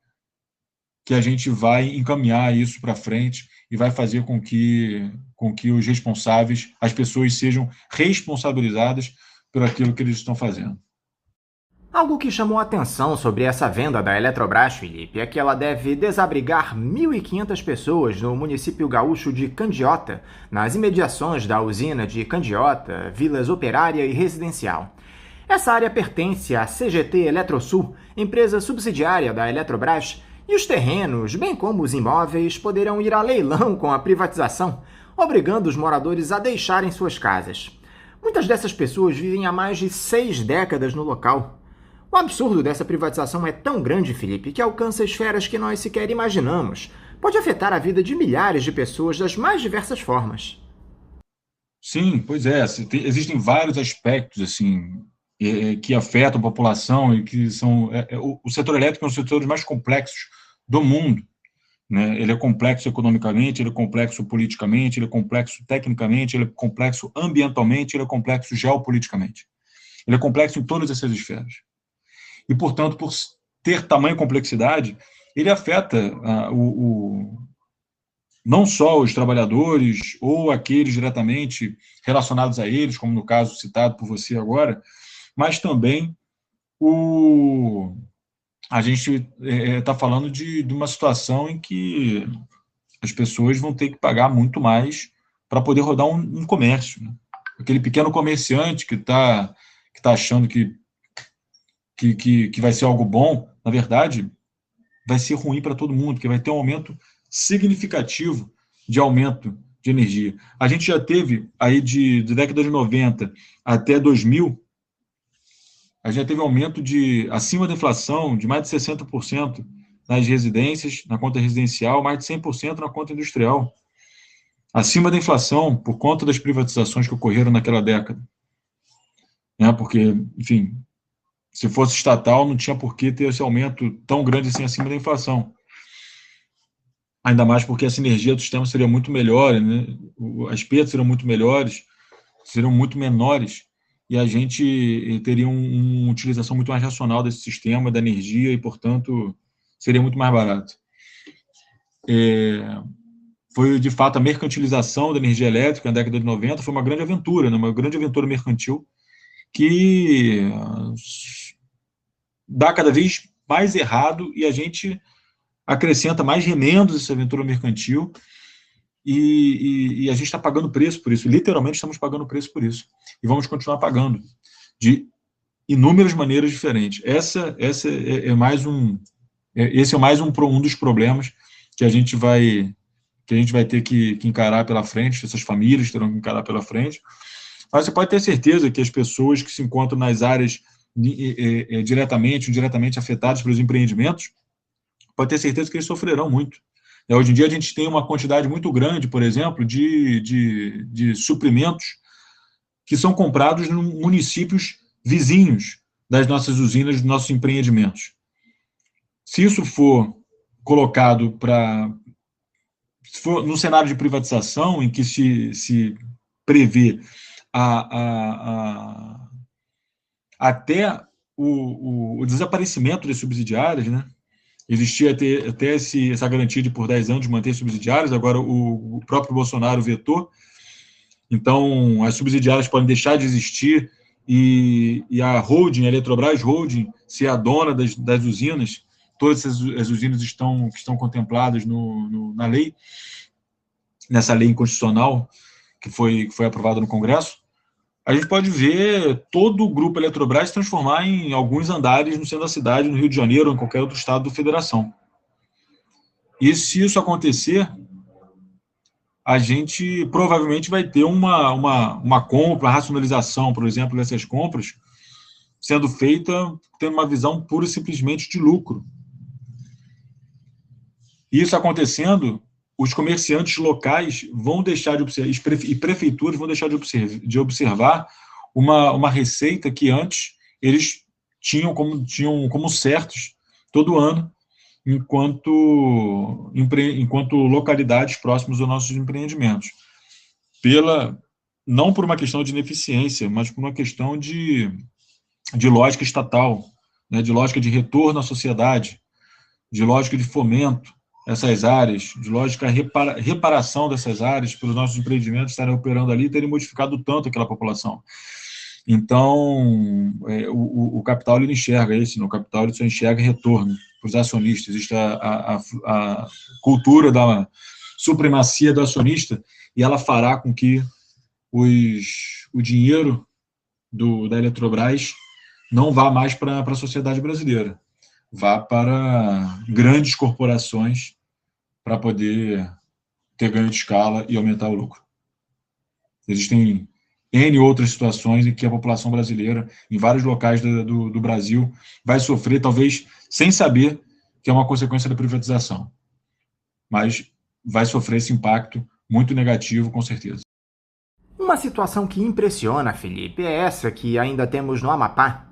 que a gente vai encaminhar isso para frente e vai fazer com que os responsáveis, as pessoas sejam responsabilizadas por aquilo que eles estão fazendo. Algo que chamou a atenção sobre essa venda da Eletrobras, Felipe, é que ela deve desabrigar 1.500 pessoas no município gaúcho de Candiota, nas imediações da usina de Candiota, vilas operária e residencial. Essa área pertence à CGT Eletrosul, empresa subsidiária da Eletrobras, e os terrenos, bem como os imóveis, poderão ir a leilão com a privatização, obrigando os moradores a deixarem suas casas. Muitas dessas pessoas vivem há mais de 6 décadas no local. O absurdo dessa privatização é tão grande, Felipe, que alcança esferas que nós sequer imaginamos. Pode afetar a vida de milhares de pessoas das mais diversas formas. Sim, pois é. Existem vários aspectos assim que afetam a população e que são... O setor elétrico é um dos setores mais complexos do mundo, né? Ele é complexo economicamente, ele é complexo politicamente, ele é complexo tecnicamente, ele é complexo ambientalmente, ele é complexo geopoliticamente. Ele é complexo em todas essas esferas. E, portanto, por ter tamanha complexidade, ele afeta não só os trabalhadores ou aqueles diretamente relacionados a eles, como no caso citado por você agora, mas também a gente está falando de uma situação em que as pessoas vão ter que pagar muito mais para poder rodar um comércio, né? Aquele pequeno comerciante que está achando que vai ser algo bom, na verdade, vai ser ruim para todo mundo, porque vai ter um aumento significativo de aumento de energia. A gente já teve, aí da década de 90 até 2000, a gente já teve um aumento acima da inflação, de mais de 60% nas residências, na conta residencial, mais de 100% na conta industrial. Acima da inflação, por conta das privatizações que ocorreram naquela década. Porque, enfim... Se fosse estatal, não tinha por que ter esse aumento tão grande assim acima da inflação. Ainda mais porque a sinergia do sistema seria muito melhor, né? As perdas seriam muito melhores, seriam muito menores, e a gente teria uma utilização muito mais racional desse sistema, da energia, e, portanto, seria muito mais barato. Foi, de fato, a mercantilização da energia elétrica na década de 90, foi uma grande aventura, né? Uma grande aventura mercantil, que dá cada vez mais errado e a gente acrescenta mais remendos a essa aventura mercantil e a gente está pagando preço por isso. Literalmente estamos pagando preço por isso. E vamos continuar pagando de inúmeras maneiras diferentes. Esse é mais um dos problemas que a gente vai ter que encarar pela frente, essas famílias terão que encarar pela frente. Mas você pode ter certeza que as pessoas que se encontram nas áreas diretamente ou indiretamente afetadas pelos empreendimentos, pode ter certeza que eles sofrerão muito. Hoje em dia a gente tem uma quantidade muito grande, por exemplo, de suprimentos que são comprados em municípios vizinhos das nossas usinas, dos nossos empreendimentos. Se isso for colocado se for no cenário de privatização, em que se prevê até o desaparecimento das subsidiárias, né? Existia até essa garantia de por 10 anos manter subsidiárias, agora o próprio Bolsonaro vetou, então as subsidiárias podem deixar de existir e a holding, a Eletrobras Holding, ser a dona das usinas. Todas as usinas que estão contempladas na lei, nessa lei inconstitucional que foi aprovada no Congresso. A gente pode ver todo o grupo Eletrobras se transformar em alguns andares no centro da cidade, no Rio de Janeiro ou em qualquer outro estado da federação. E se isso acontecer, a gente provavelmente vai ter uma compra, uma racionalização, por exemplo, dessas compras, sendo feita tendo uma visão pura e simplesmente de lucro. Isso acontecendo, os comerciantes locais vão deixar de observar, e prefeituras vão deixar de observar uma receita que antes eles tinham como certos todo ano, enquanto localidades próximas dos nossos empreendimentos. Não por uma questão de ineficiência, mas por uma questão de lógica estatal, né, de lógica de retorno à sociedade, de lógica de fomento a essas áreas, de lógica de reparação dessas áreas, pelos nossos empreendimentos estarem operando ali e terem modificado tanto aquela população. Então, o capital ele não enxerga isso, o capital ele só enxerga retorno para os acionistas. Existe a cultura da supremacia do acionista, e ela fará com que o dinheiro da Eletrobras não vá mais para a sociedade brasileira, vá para grandes corporações para poder ter ganho de escala e aumentar o lucro. Existem N outras situações em que a população brasileira, em vários locais do Brasil, vai sofrer, talvez sem saber que é uma consequência da privatização, mas vai sofrer esse impacto muito negativo, com certeza. Uma situação que impressiona, Felipe, é essa que ainda temos no Amapá.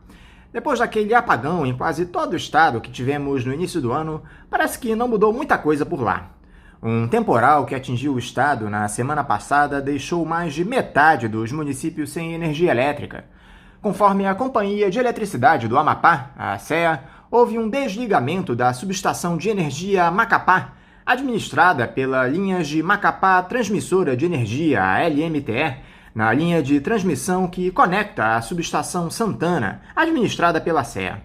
Depois daquele apagão em quase todo o estado que tivemos no início do ano, parece que não mudou muita coisa por lá. Um temporal que atingiu o estado na semana passada deixou mais de metade dos municípios sem energia elétrica. Conforme a Companhia de Eletricidade do Amapá, a CEA, houve um desligamento da subestação de energia Macapá, administrada pela Linhas de Macapá Transmissora de Energia, a LMTE, na linha de transmissão que conecta a subestação Santana, administrada pela CEA.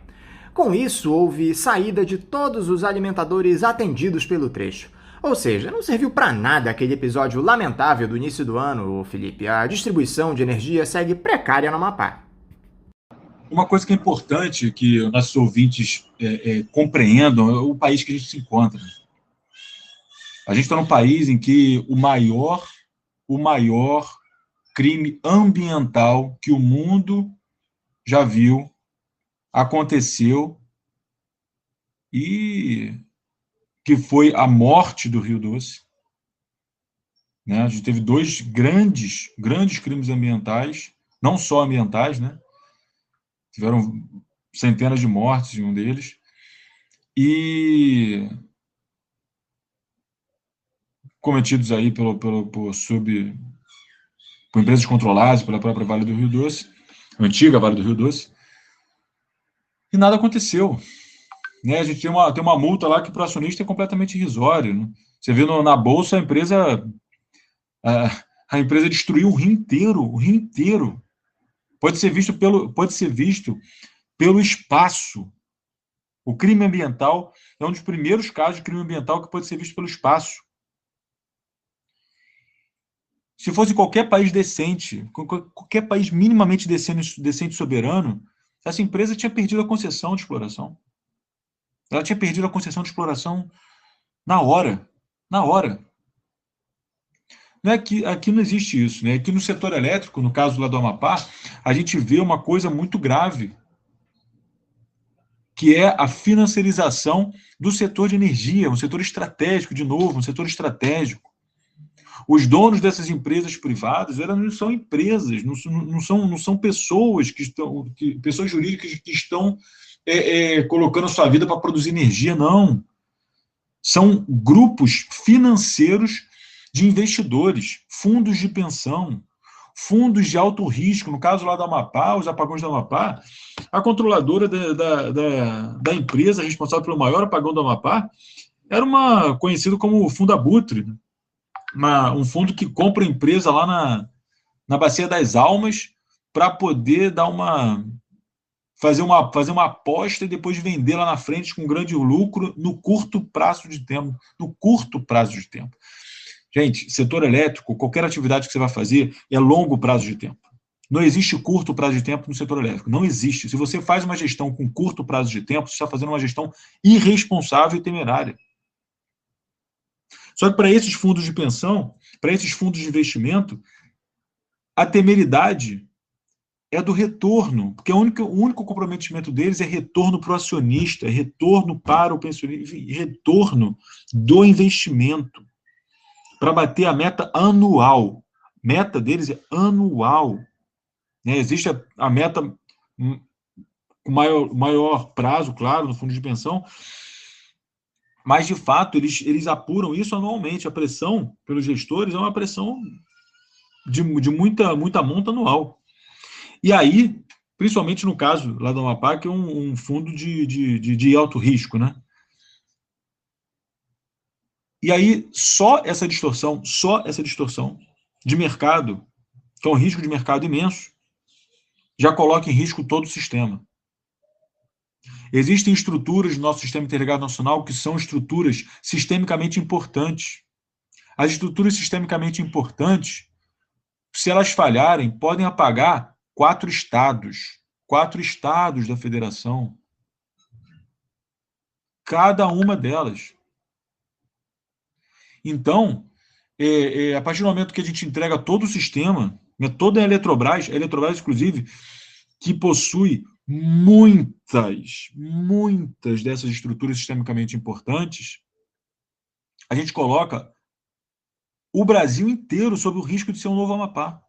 Com isso, houve saída de todos os alimentadores atendidos pelo trecho. Ou seja, não serviu para nada aquele episódio lamentável do início do ano, Felipe. A distribuição de energia segue precária no Amapá. Uma coisa que é importante que nossos ouvintes compreendam é o país que a gente se encontra. A gente está num país em que o maior crime ambiental que o mundo já viu aconteceu, e que foi a morte do Rio Doce. Né? A gente teve dois grandes crimes ambientais, não só ambientais, né? Tiveram centenas de mortes em um deles, e cometidos aí por empresas controladas pela própria Vale do Rio Doce, a antiga Vale do Rio Doce, e nada aconteceu. Né? A gente tem uma multa lá que para o acionista é completamente irrisório. Né? Você vê na bolsa, a empresa destruiu o rio inteiro. Pode ser visto pelo espaço. O crime ambiental é um dos primeiros casos de crime ambiental que pode ser visto pelo espaço. Se fosse qualquer país decente, qualquer país minimamente decente e soberano, essa empresa tinha perdido a concessão de exploração. Ela tinha perdido a concessão de exploração na hora. Não é que aqui não existe isso, né? Aqui no setor elétrico, no caso lá do Amapá, a gente vê uma coisa muito grave, que é a financiarização do setor de energia, um setor estratégico, de novo, um setor estratégico. Os donos dessas empresas privadas, elas não são empresas, não são pessoas pessoas jurídicas que estão colocando sua vida para produzir energia, não. São grupos financeiros de investidores, fundos de pensão, fundos de alto risco. No caso lá do Amapá, os apagões do Amapá, a controladora da empresa responsável pelo maior apagão do Amapá era conhecido como Fundo Abutre, né? Um fundo que compra a empresa lá na Bacia das Almas para poder fazer uma aposta e depois vender lá na frente com grande lucro no curto prazo de tempo. Gente, setor elétrico, qualquer atividade que você vai fazer é longo prazo de tempo. Não existe curto prazo de tempo no setor elétrico. Não existe. Se você faz uma gestão com curto prazo de tempo, você está fazendo uma gestão irresponsável e temerária. Só que para esses fundos de pensão, para esses fundos de investimento, a temeridade é do retorno, porque o único comprometimento deles é retorno para o acionista, é retorno para o pensionista, retorno do investimento, para bater a meta anual. A meta deles é anual. né? Existe a meta com maior prazo, claro, no fundo de pensão, mas, de fato, eles apuram isso anualmente. A pressão pelos gestores é uma pressão de muita monta anual. E aí, principalmente no caso lá do Amapá, que é um fundo de alto risco, né? E aí, só essa distorção de mercado, que é um risco de mercado imenso, já coloca em risco todo o sistema. Existem estruturas do nosso sistema integrado nacional que são estruturas sistemicamente importantes. As estruturas sistemicamente importantes, se elas falharem, podem apagar 4 estados da federação. Cada uma delas. Então, a partir do momento que a gente entrega todo o sistema, né, toda a Eletrobras, inclusive, que possui muitas dessas estruturas sistemicamente importantes, a gente coloca o Brasil inteiro sob o risco de ser um novo Amapá.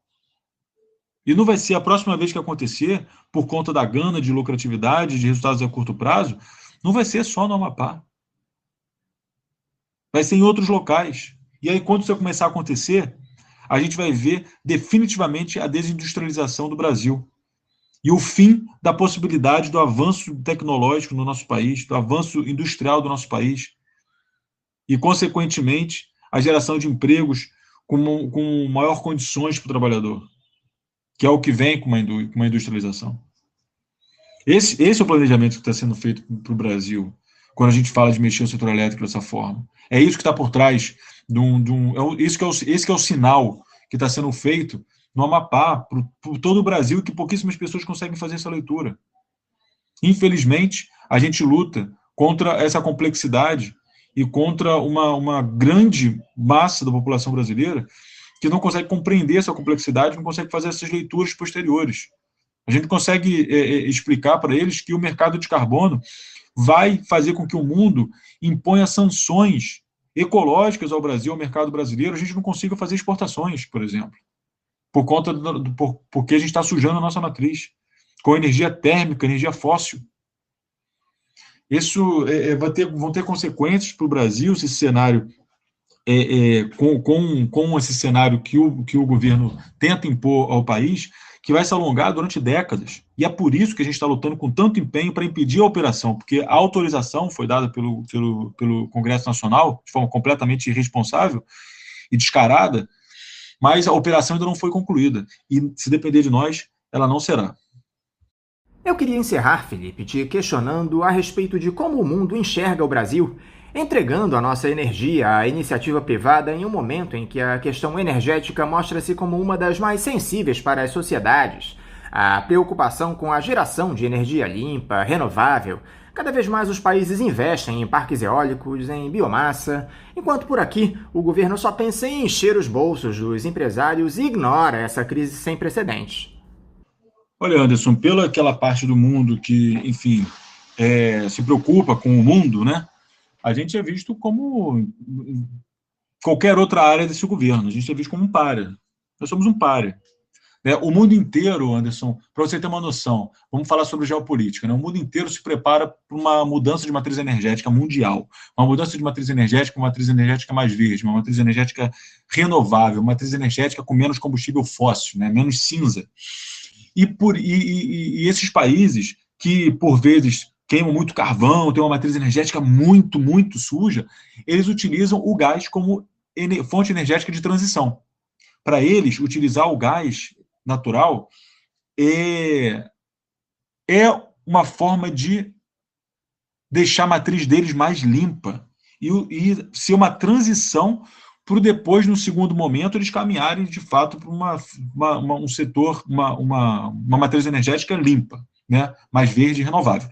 E não vai ser a próxima vez que acontecer, por conta da gana de lucratividade, de resultados a curto prazo, não vai ser só no Amapá. Vai ser em outros locais. E aí, quando isso começar a acontecer, a gente vai ver definitivamente a desindustrialização do Brasil. E o fim da possibilidade do avanço tecnológico no nosso país, do avanço industrial do nosso país. E, consequentemente, a geração de empregos com maior condições para o trabalhador, que é o que vem com uma industrialização. Esse é o planejamento que está sendo feito para o Brasil, quando a gente fala de mexer o setor elétrico dessa forma. É isso que está por trás esse que é o sinal que está sendo feito no Amapá, por todo o Brasil, e que pouquíssimas pessoas conseguem fazer essa leitura. Infelizmente, a gente luta contra essa complexidade e contra uma grande massa da população brasileira que não consegue compreender essa complexidade, não consegue fazer essas leituras posteriores. A gente consegue explicar para eles que o mercado de carbono vai fazer com que o mundo imponha sanções ecológicas ao Brasil, ao mercado brasileiro, a gente não consiga fazer exportações, por exemplo, porque a gente está sujando a nossa matriz com energia térmica, energia fóssil. Isso vão ter consequências para o Brasil, se esse cenário, com esse cenário que o governo tenta impor ao país, que vai se alongar durante décadas. E é por isso que a gente está lutando com tanto empenho para impedir a operação, porque a autorização foi dada pelo Congresso Nacional de forma completamente irresponsável e descarada, mas a operação ainda não foi concluída. E, se depender de nós, ela não será. Eu queria encerrar, Felipe, te questionando a respeito de como o mundo enxerga o Brasil, entregando a nossa energia à iniciativa privada em um momento em que a questão energética mostra-se como uma das mais sensíveis para as sociedades. A preocupação com a geração de energia limpa, renovável. Cada vez mais os países investem em parques eólicos, em biomassa, enquanto por aqui o governo só pensa em encher os bolsos dos empresários e ignora essa crise sem precedentes. Olha, Anderson, pela aquela parte do mundo que, enfim, se preocupa com o mundo, né? A gente é visto como qualquer outra área desse governo. A gente é visto como um pária. Nós somos um pária. O mundo inteiro, Anderson, para você ter uma noção, vamos falar sobre geopolítica, né? O mundo inteiro se prepara para uma mudança de matriz energética mundial. Uma mudança de matriz energética, uma matriz energética mais verde, uma matriz energética renovável, uma matriz energética com menos combustível fóssil, né? Menos cinza. E esses países que, por vezes, queimam muito carvão, têm uma matriz energética muito, muito suja, eles utilizam o gás como fonte energética de transição. Para eles, utilizar o gás natural é uma forma de deixar a matriz deles mais limpa e ser uma transição para depois, no segundo momento, eles caminharem, de fato, para um setor, uma matriz energética limpa, né? Mais verde e renovável.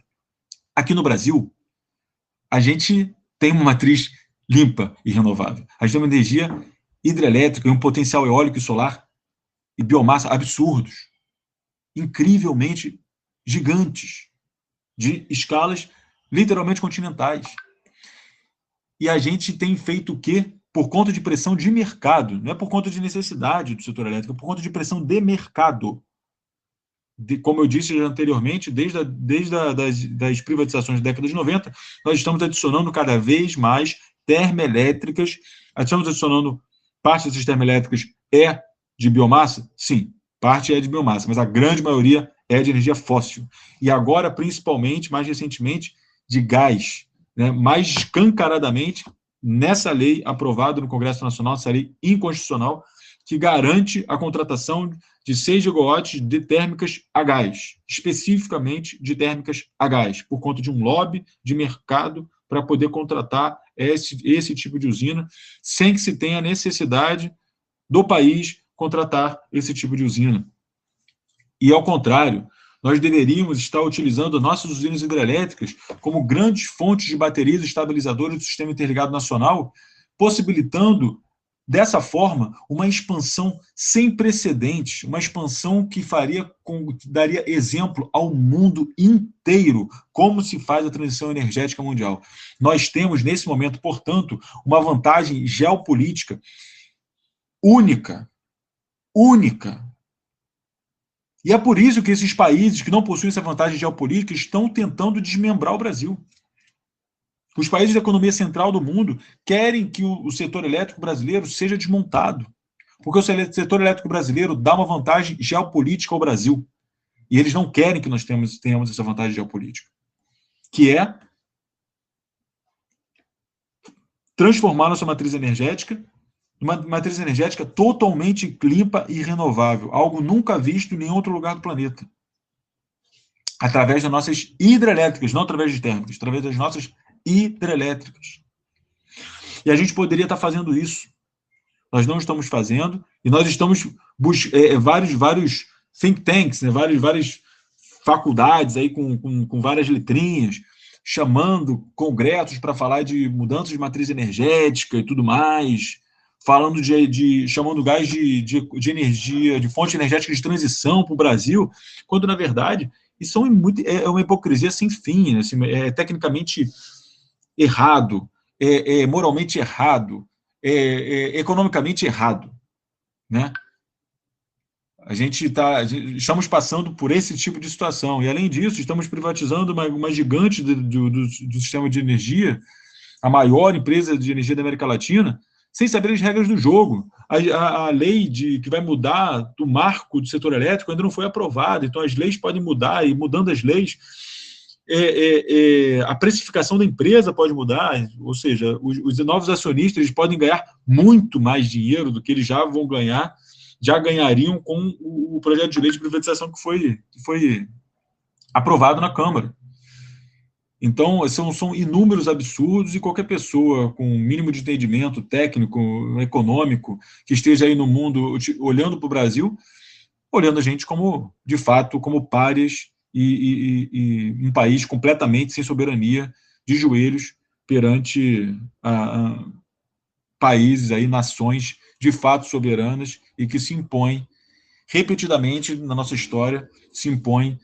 Aqui no Brasil, a gente tem uma matriz limpa e renovável. A gente tem uma energia hidrelétrica e um potencial eólico e solar e biomassa absurdos, incrivelmente gigantes, de escalas literalmente continentais. E a gente tem feito o quê? Por conta de pressão de mercado, não é por conta de necessidade do setor elétrico, é por conta de pressão de mercado. como eu disse anteriormente, das privatizações da década de 90, nós estamos adicionando cada vez mais termoelétricas, estamos adicionando parte dessas termoelétricas de biomassa? Sim, parte é de biomassa, mas a grande maioria é de energia fóssil. E agora, principalmente, mais recentemente, de gás, né? Mais escancaradamente, nessa lei aprovada no Congresso Nacional, essa lei inconstitucional, que garante a contratação de 6 gigawatts de térmicas a gás, especificamente de térmicas a gás, por conta de um lobby de mercado para poder contratar esse tipo de usina, sem que se tenha necessidade do país contratar esse tipo de usina. E, ao contrário, nós deveríamos estar utilizando nossas usinas hidrelétricas como grandes fontes de baterias estabilizadoras do Sistema Interligado Nacional, possibilitando, dessa forma, uma expansão sem precedentes, uma expansão que daria exemplo ao mundo inteiro como se faz a transição energética mundial. Nós temos, nesse momento, portanto, uma vantagem geopolítica única. E é por isso que esses países que não possuem essa vantagem geopolítica estão tentando desmembrar o Brasil. Os países da economia central do mundo querem que o setor elétrico brasileiro seja desmontado, porque o setor elétrico brasileiro dá uma vantagem geopolítica ao Brasil. E eles não querem que nós tenhamos essa vantagem geopolítica, que é transformar nossa matriz energética uma matriz energética totalmente limpa e renovável, algo nunca visto em nenhum outro lugar do planeta. Através das nossas hidrelétricas, não através de térmicas, através das nossas hidrelétricas. E a gente poderia estar fazendo isso. Nós não estamos fazendo, e nós estamos vários think tanks, né, várias faculdades aí com várias letrinhas, chamando congressos para falar de mudança de matriz energética e tudo mais, falando chamando gás de energia, de fonte energética de transição para o Brasil, quando, na verdade, isso é uma hipocrisia sem fim, né? Assim, é tecnicamente errado, é moralmente errado, é economicamente errado, né? Estamos passando por esse tipo de situação, e, além disso, estamos privatizando uma gigante do sistema de energia, a maior empresa de energia da América Latina, sem saber as regras do jogo. A lei que vai mudar do marco do setor elétrico ainda não foi aprovada, então as leis podem mudar, e mudando as leis, a precificação da empresa pode mudar, ou seja, os novos acionistas eles podem ganhar muito mais dinheiro do que eles já ganhariam com o projeto de lei de privatização que foi aprovado na Câmara. Então, são inúmeros absurdos, e qualquer pessoa com um mínimo de entendimento técnico, econômico, que esteja aí no mundo olhando para o Brasil, olhando a gente como, de fato, como párias e um país completamente sem soberania, de joelhos perante países, aí, nações de fato soberanas e que se impõem repetidamente na nossa história, impõem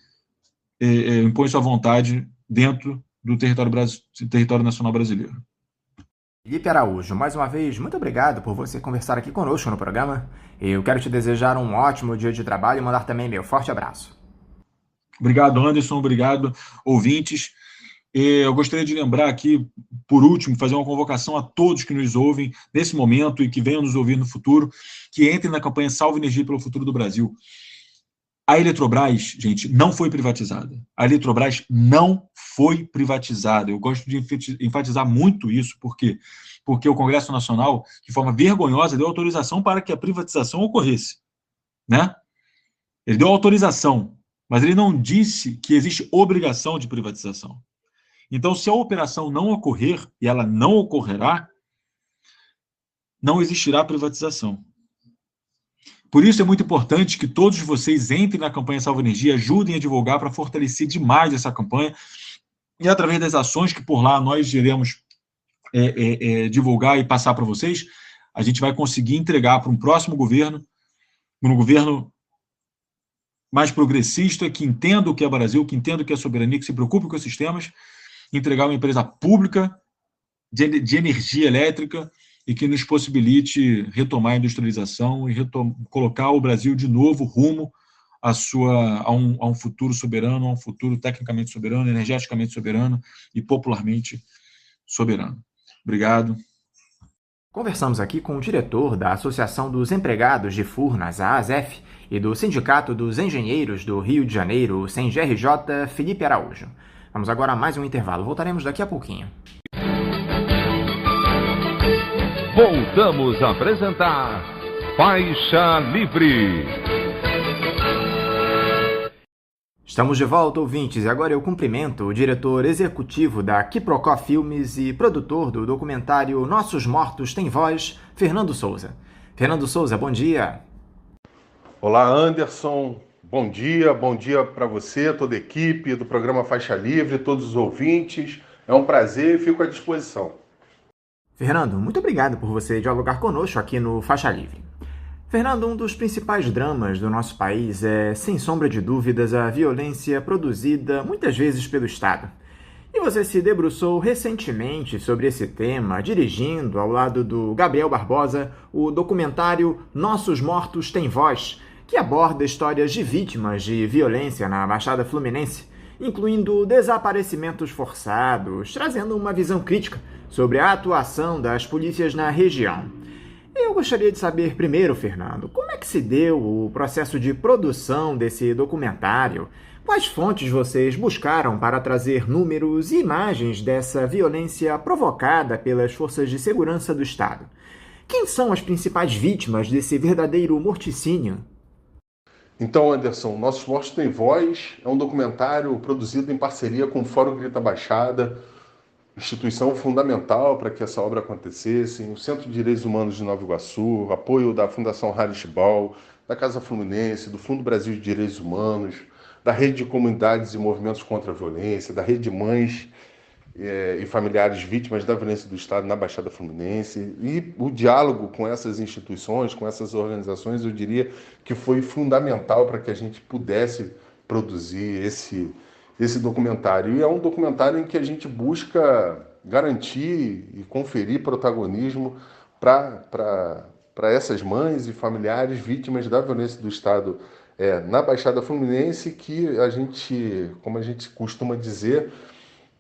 sua vontade dentro do território nacional brasileiro. Felipe Araújo, mais uma vez, muito obrigado por você conversar aqui conosco no programa. Eu quero te desejar um ótimo dia de trabalho e mandar também meu forte abraço. Obrigado, Anderson. Obrigado, ouvintes. Eu gostaria de lembrar aqui, por último, fazer uma convocação a todos que nos ouvem nesse momento e que venham nos ouvir no futuro, que entrem na campanha Salve Energia pelo Futuro do Brasil. A Eletrobras, gente, não foi privatizada. A Eletrobras não foi privatizada. Eu gosto de enfatizar muito isso. Por quê? Porque o Congresso Nacional, de forma vergonhosa, deu autorização para que a privatização ocorresse, né? Ele deu autorização, mas ele não disse que existe obrigação de privatização. Então, se a operação não ocorrer, e ela não ocorrerá, não existirá privatização. Por isso é muito importante que todos vocês entrem na campanha Salve Energia, ajudem a divulgar para fortalecer demais essa campanha, e através das ações que por lá nós iremos divulgar e passar para vocês, a gente vai conseguir entregar para um próximo governo, um governo mais progressista, que entenda o que é Brasil, que entenda o que é soberania, que se preocupe com os sistemas, entregar uma empresa pública de energia elétrica e que nos possibilite retomar a industrialização e colocar o Brasil de novo rumo a um futuro soberano, a um futuro tecnicamente soberano, energeticamente soberano e popularmente soberano. Obrigado. Conversamos aqui com o diretor da Associação dos Empregados de Furnas, a ASEF, e do Sindicato dos Engenheiros do Rio de Janeiro, o SENGRJ, Felipe Araújo. Vamos agora a mais um intervalo. Voltaremos daqui a pouquinho. Voltamos a apresentar Faixa Livre. Estamos de volta, ouvintes, e agora eu cumprimento o diretor executivo da Quiprocó Filmes e produtor do documentário Nossos Mortos Têm Voz, Fernando Souza. Fernando Souza, bom dia. Olá, Anderson. Bom dia para você, toda a equipe do programa Faixa Livre, todos os ouvintes. É um prazer e fico à disposição. Fernando, muito obrigado por você dialogar conosco aqui no Faixa Livre. Fernando, um dos principais dramas do nosso país é, sem sombra de dúvidas, a violência produzida muitas vezes pelo Estado. E você se debruçou recentemente sobre esse tema, dirigindo, ao lado do Gabriel Barbosa, o documentário Nossos Mortos Têm Voz, que aborda histórias de vítimas de violência na Baixada Fluminense, incluindo desaparecimentos forçados, trazendo uma visão crítica sobre a atuação das polícias na região. Eu gostaria de saber primeiro, Fernando, como é que se deu o processo de produção desse documentário? Quais fontes vocês buscaram para trazer números e imagens dessa violência provocada pelas forças de segurança do Estado? Quem são as principais vítimas desse verdadeiro morticínio? Então, Anderson, Nossos Mortos Têm Voz é um documentário produzido em parceria com o Fórum Grita Baixada, instituição fundamental para que essa obra acontecesse, o Centro de Direitos Humanos de Nova Iguaçu, apoio da Fundação Harish Ball, da Casa Fluminense, do Fundo Brasil de Direitos Humanos, da Rede de Comunidades e Movimentos contra a Violência, da Rede de Mães e Familiares Vítimas da Violência do Estado na Baixada Fluminense. E o diálogo com essas instituições, com essas organizações, eu diria que foi fundamental para que a gente pudesse produzir esse documentário. E é um documentário em que a gente busca garantir e conferir protagonismo para essas mães e familiares vítimas da violência do Estado na Baixada Fluminense, que a gente, como a gente costuma dizer,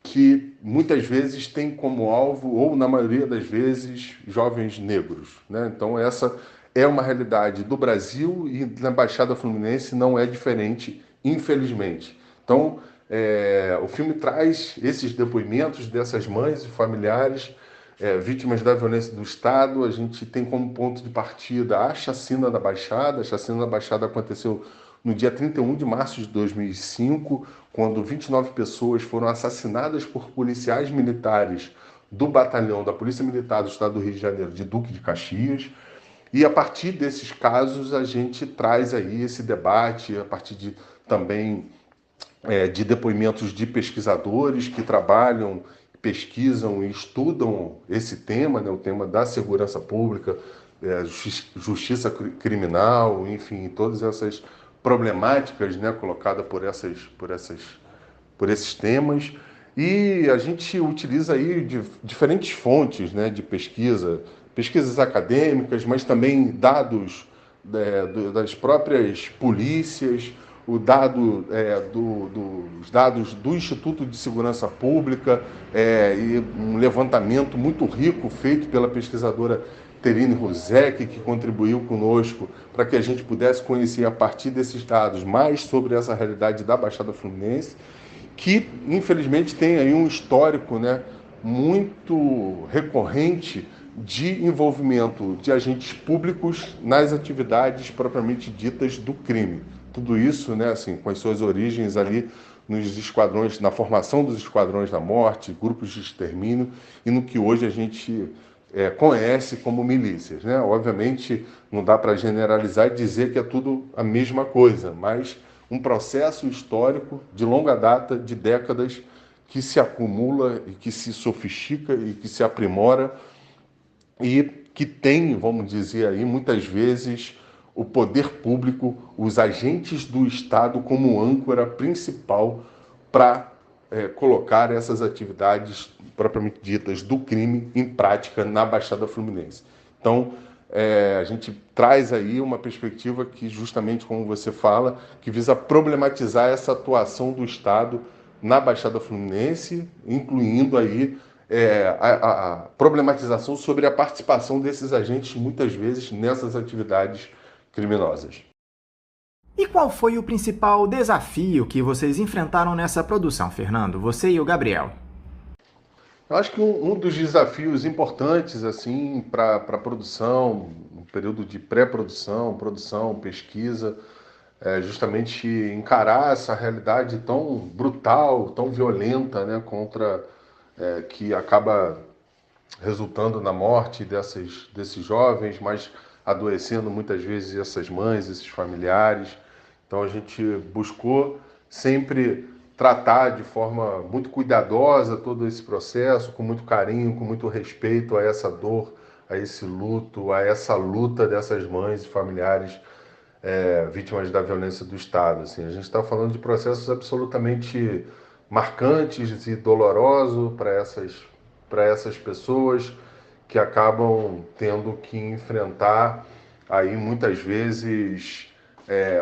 que muitas vezes tem como alvo, ou na maioria das vezes, jovens negros, né? Então essa é uma realidade do Brasil e na Baixada Fluminense não é diferente, infelizmente. Então, o filme traz esses depoimentos dessas mães e familiares vítimas da violência do Estado. A gente tem como ponto de partida a chacina da Baixada. A chacina da Baixada aconteceu no dia 31 de março de 2005, quando 29 pessoas foram assassinadas por policiais militares do batalhão da Polícia Militar do Estado do Rio de Janeiro, de Duque de Caxias. E a partir desses casos a gente traz aí esse debate, a partir também de depoimentos de pesquisadores que trabalham, pesquisam e estudam esse tema, né, o tema da segurança pública, justiça criminal, enfim, todas essas problemáticas, né, colocadas por esses temas. E a gente utiliza aí diferentes fontes, né, de pesquisas acadêmicas, mas também dados das próprias polícias, os dados do Instituto de Segurança Pública, e um levantamento muito rico feito pela pesquisadora Terine Ruzek, que contribuiu conosco para que a gente pudesse conhecer, a partir desses dados, mais sobre essa realidade da Baixada Fluminense, que infelizmente tem aí um histórico, né, muito recorrente de envolvimento de agentes públicos nas atividades propriamente ditas do crime. Tudo isso, né, assim, com as suas origens ali nos esquadrões, na formação dos esquadrões da morte, grupos de extermínio e no que hoje a gente conhece como milícias, né? Obviamente não dá para generalizar e dizer que é tudo a mesma coisa, mas um processo histórico de longa data, de décadas, que se acumula e que se sofistica e que se aprimora e que tem, vamos dizer aí, muitas vezes o poder público, os agentes do Estado como âncora principal para colocar essas atividades propriamente ditas do crime em prática na Baixada Fluminense. Então, a gente traz aí uma perspectiva que, justamente como você fala, que visa problematizar essa atuação do Estado na Baixada Fluminense, incluindo aí a problematização sobre a participação desses agentes, muitas vezes, nessas atividades criminosas. E qual foi o principal desafio que vocês enfrentaram nessa produção, Fernando? Você e o Gabriel. Eu acho que um dos desafios importantes assim para a produção, no período de pré-produção, produção, pesquisa, é justamente encarar essa realidade tão brutal, tão violenta, né, que acaba resultando na morte desses jovens, mas adoecendo muitas vezes essas mães, esses familiares. Então a gente buscou sempre tratar de forma muito cuidadosa todo esse processo, com muito carinho, com muito respeito a essa dor, a esse luto, a essa luta dessas mães e familiares vítimas da violência do Estado. Assim, a gente está falando de processos absolutamente marcantes e dolorosos para essas pessoas que acabam tendo que enfrentar aí muitas vezes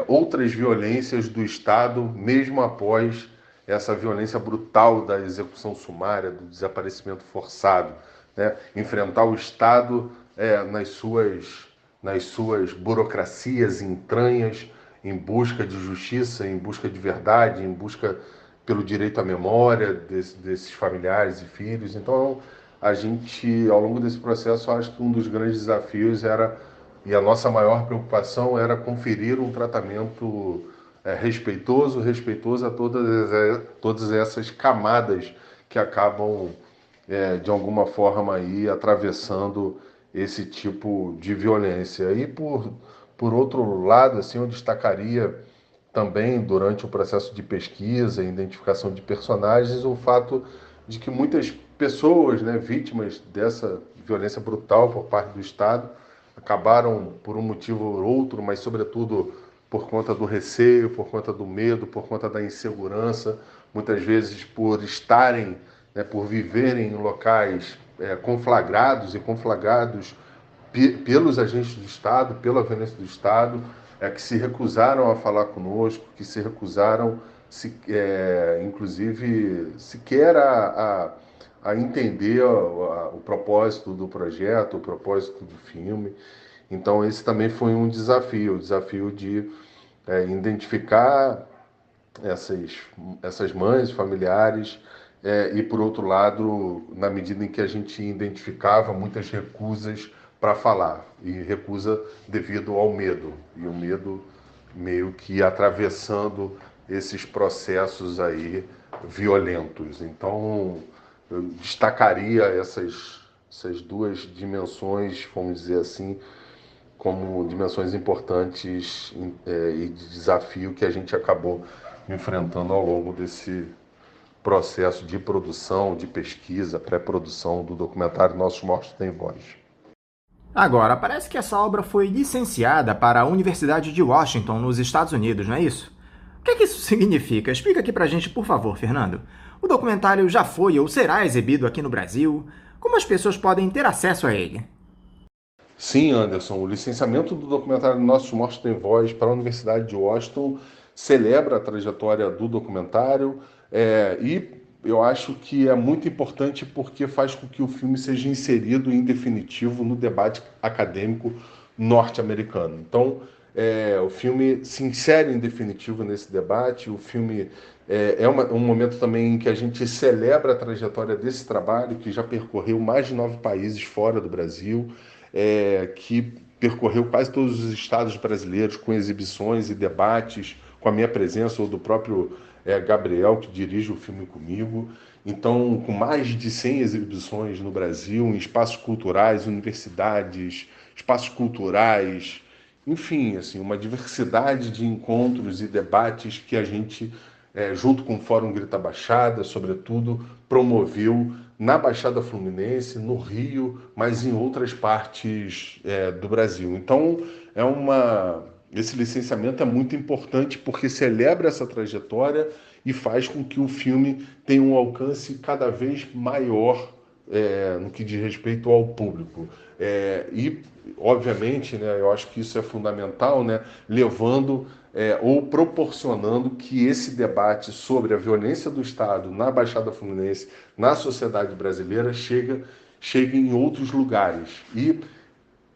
outras violências do Estado, mesmo após essa violência brutal da execução sumária, do desaparecimento forçado, né? Enfrentar o Estado nas suas burocracias, entranhas, em busca de justiça, em busca de verdade, em busca pelo direito à memória desses familiares e filhos. Então, a gente, ao longo desse processo, acho que um dos grandes desafios e a nossa maior preocupação era conferir um tratamento respeitoso a todas essas camadas que acabam, de alguma forma, aí, atravessando esse tipo de violência. E, por outro lado, assim, eu destacaria também, durante o processo de pesquisa e identificação de personagens, o fato de que muitas pessoas, né, vítimas dessa violência brutal por parte do Estado, acabaram, por um motivo ou outro, mas sobretudo por conta do receio, por conta do medo, por conta da insegurança, muitas vezes por estarem, né, por viverem em locais conflagrados pelos agentes do Estado, pela violência do Estado, que se recusaram a falar conosco, que se recusaram, inclusive, sequer a entender o propósito do projeto, o propósito do filme. Então, esse também foi um desafio, o desafio de identificar essas mães, familiares, e, por outro lado, na medida em que a gente identificava muitas recusas para falar, e recusa devido ao medo, e o medo meio que atravessando esses processos aí violentos. Então, eu destacaria essas duas dimensões, vamos dizer assim, como dimensões importantes e de desafio que a gente acabou enfrentando ao longo desse processo de produção, de pesquisa, pré-produção do documentário Nossos Mortos Têm Voz. Agora, parece que essa obra foi licenciada para a Universidade de Washington, nos Estados Unidos, não é isso? O que isso significa? Explica aqui pra gente, por favor, Fernando. O documentário já foi ou será exibido aqui no Brasil? Como as pessoas podem ter acesso a ele? Sim, Anderson. O licenciamento do documentário Nossos Mortos Têm Voz para a Universidade de Washington celebra a trajetória do documentário e eu acho que é muito importante porque faz com que o filme seja inserido em definitivo no debate acadêmico norte-americano. Então, o filme se insere em definitivo nesse debate. O filme um momento também em que a gente celebra a trajetória desse trabalho, que já percorreu mais de 9 países fora do Brasil, que percorreu quase todos os estados brasileiros com exibições e debates, com a minha presença ou do próprio Gabriel, que dirige o filme comigo. Então, com mais de 100 exibições no Brasil, em espaços culturais, universidades, espaços culturais, enfim, assim, uma diversidade de encontros e debates que a gente, junto com o Fórum Grita Baixada, sobretudo, promoveu na Baixada Fluminense, no Rio, mas em outras partes do Brasil. Então, esse licenciamento é muito importante porque celebra essa trajetória e faz com que o filme tenha um alcance cada vez maior no que diz respeito ao público. E, obviamente, né, eu acho que isso é fundamental, né, levando ou proporcionando que esse debate sobre a violência do Estado na Baixada Fluminense, na sociedade brasileira, chegue em outros lugares. E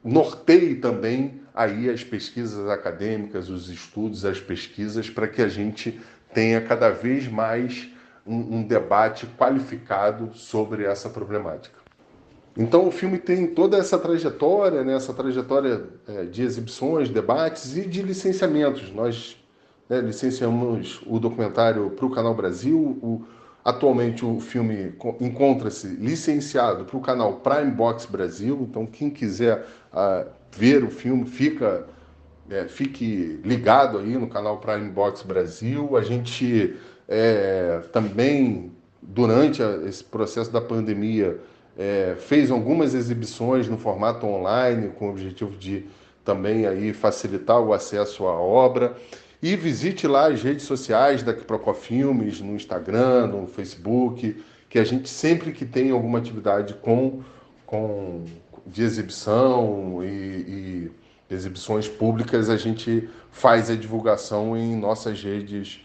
norteie também aí as pesquisas acadêmicas, os estudos, as pesquisas, para que a gente tenha cada vez mais um debate qualificado sobre essa problemática. Então o filme tem toda essa trajetória, né, de exibições, debates e de licenciamentos. Nós licenciamos o documentário para o Canal Brasil. Atualmente o filme encontra-se licenciado para o canal Prime Box Brasil. Então quem quiser ver o filme, fique ligado aí no canal Prime Box Brasil. A gente também, durante esse processo da pandemia, fez algumas exibições no formato online, com o objetivo de também aí facilitar o acesso à obra. E visite lá as redes sociais da Quiprocó Filmes, no Instagram, no Facebook, que a gente sempre que tem alguma atividade de exibição e exibições públicas, a gente faz a divulgação em nossas redes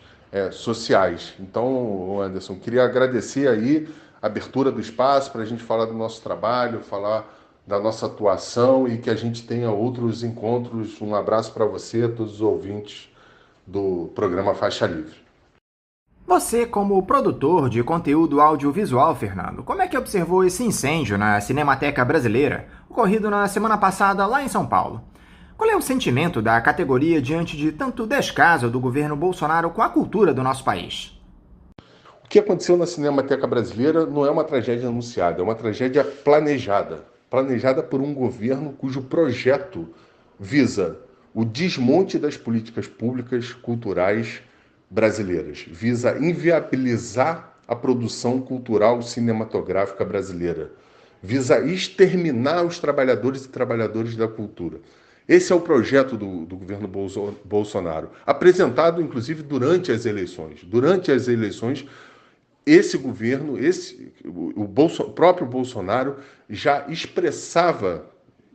sociais. Então, Anderson, queria agradecer aí a abertura do espaço para a gente falar do nosso trabalho, falar da nossa atuação e que a gente tenha outros encontros. Um abraço para você, a todos os ouvintes do programa Faixa Livre. Você, como produtor de conteúdo audiovisual, Fernando, como é que observou esse incêndio na Cinemateca Brasileira, ocorrido na semana passada lá em São Paulo? Qual é o sentimento da categoria diante de tanto descaso do governo Bolsonaro com a cultura do nosso país? O que aconteceu na Cinemateca Brasileira não é uma tragédia anunciada, é uma tragédia planejada por um governo cujo projeto visa o desmonte das políticas públicas culturais brasileiras, visa inviabilizar a produção cultural cinematográfica brasileira, visa exterminar os trabalhadores e trabalhadoras da cultura. Esse é o projeto do governo Bolsonaro, apresentado inclusive durante as eleições. Durante as eleições, esse governo, o próprio Bolsonaro já expressava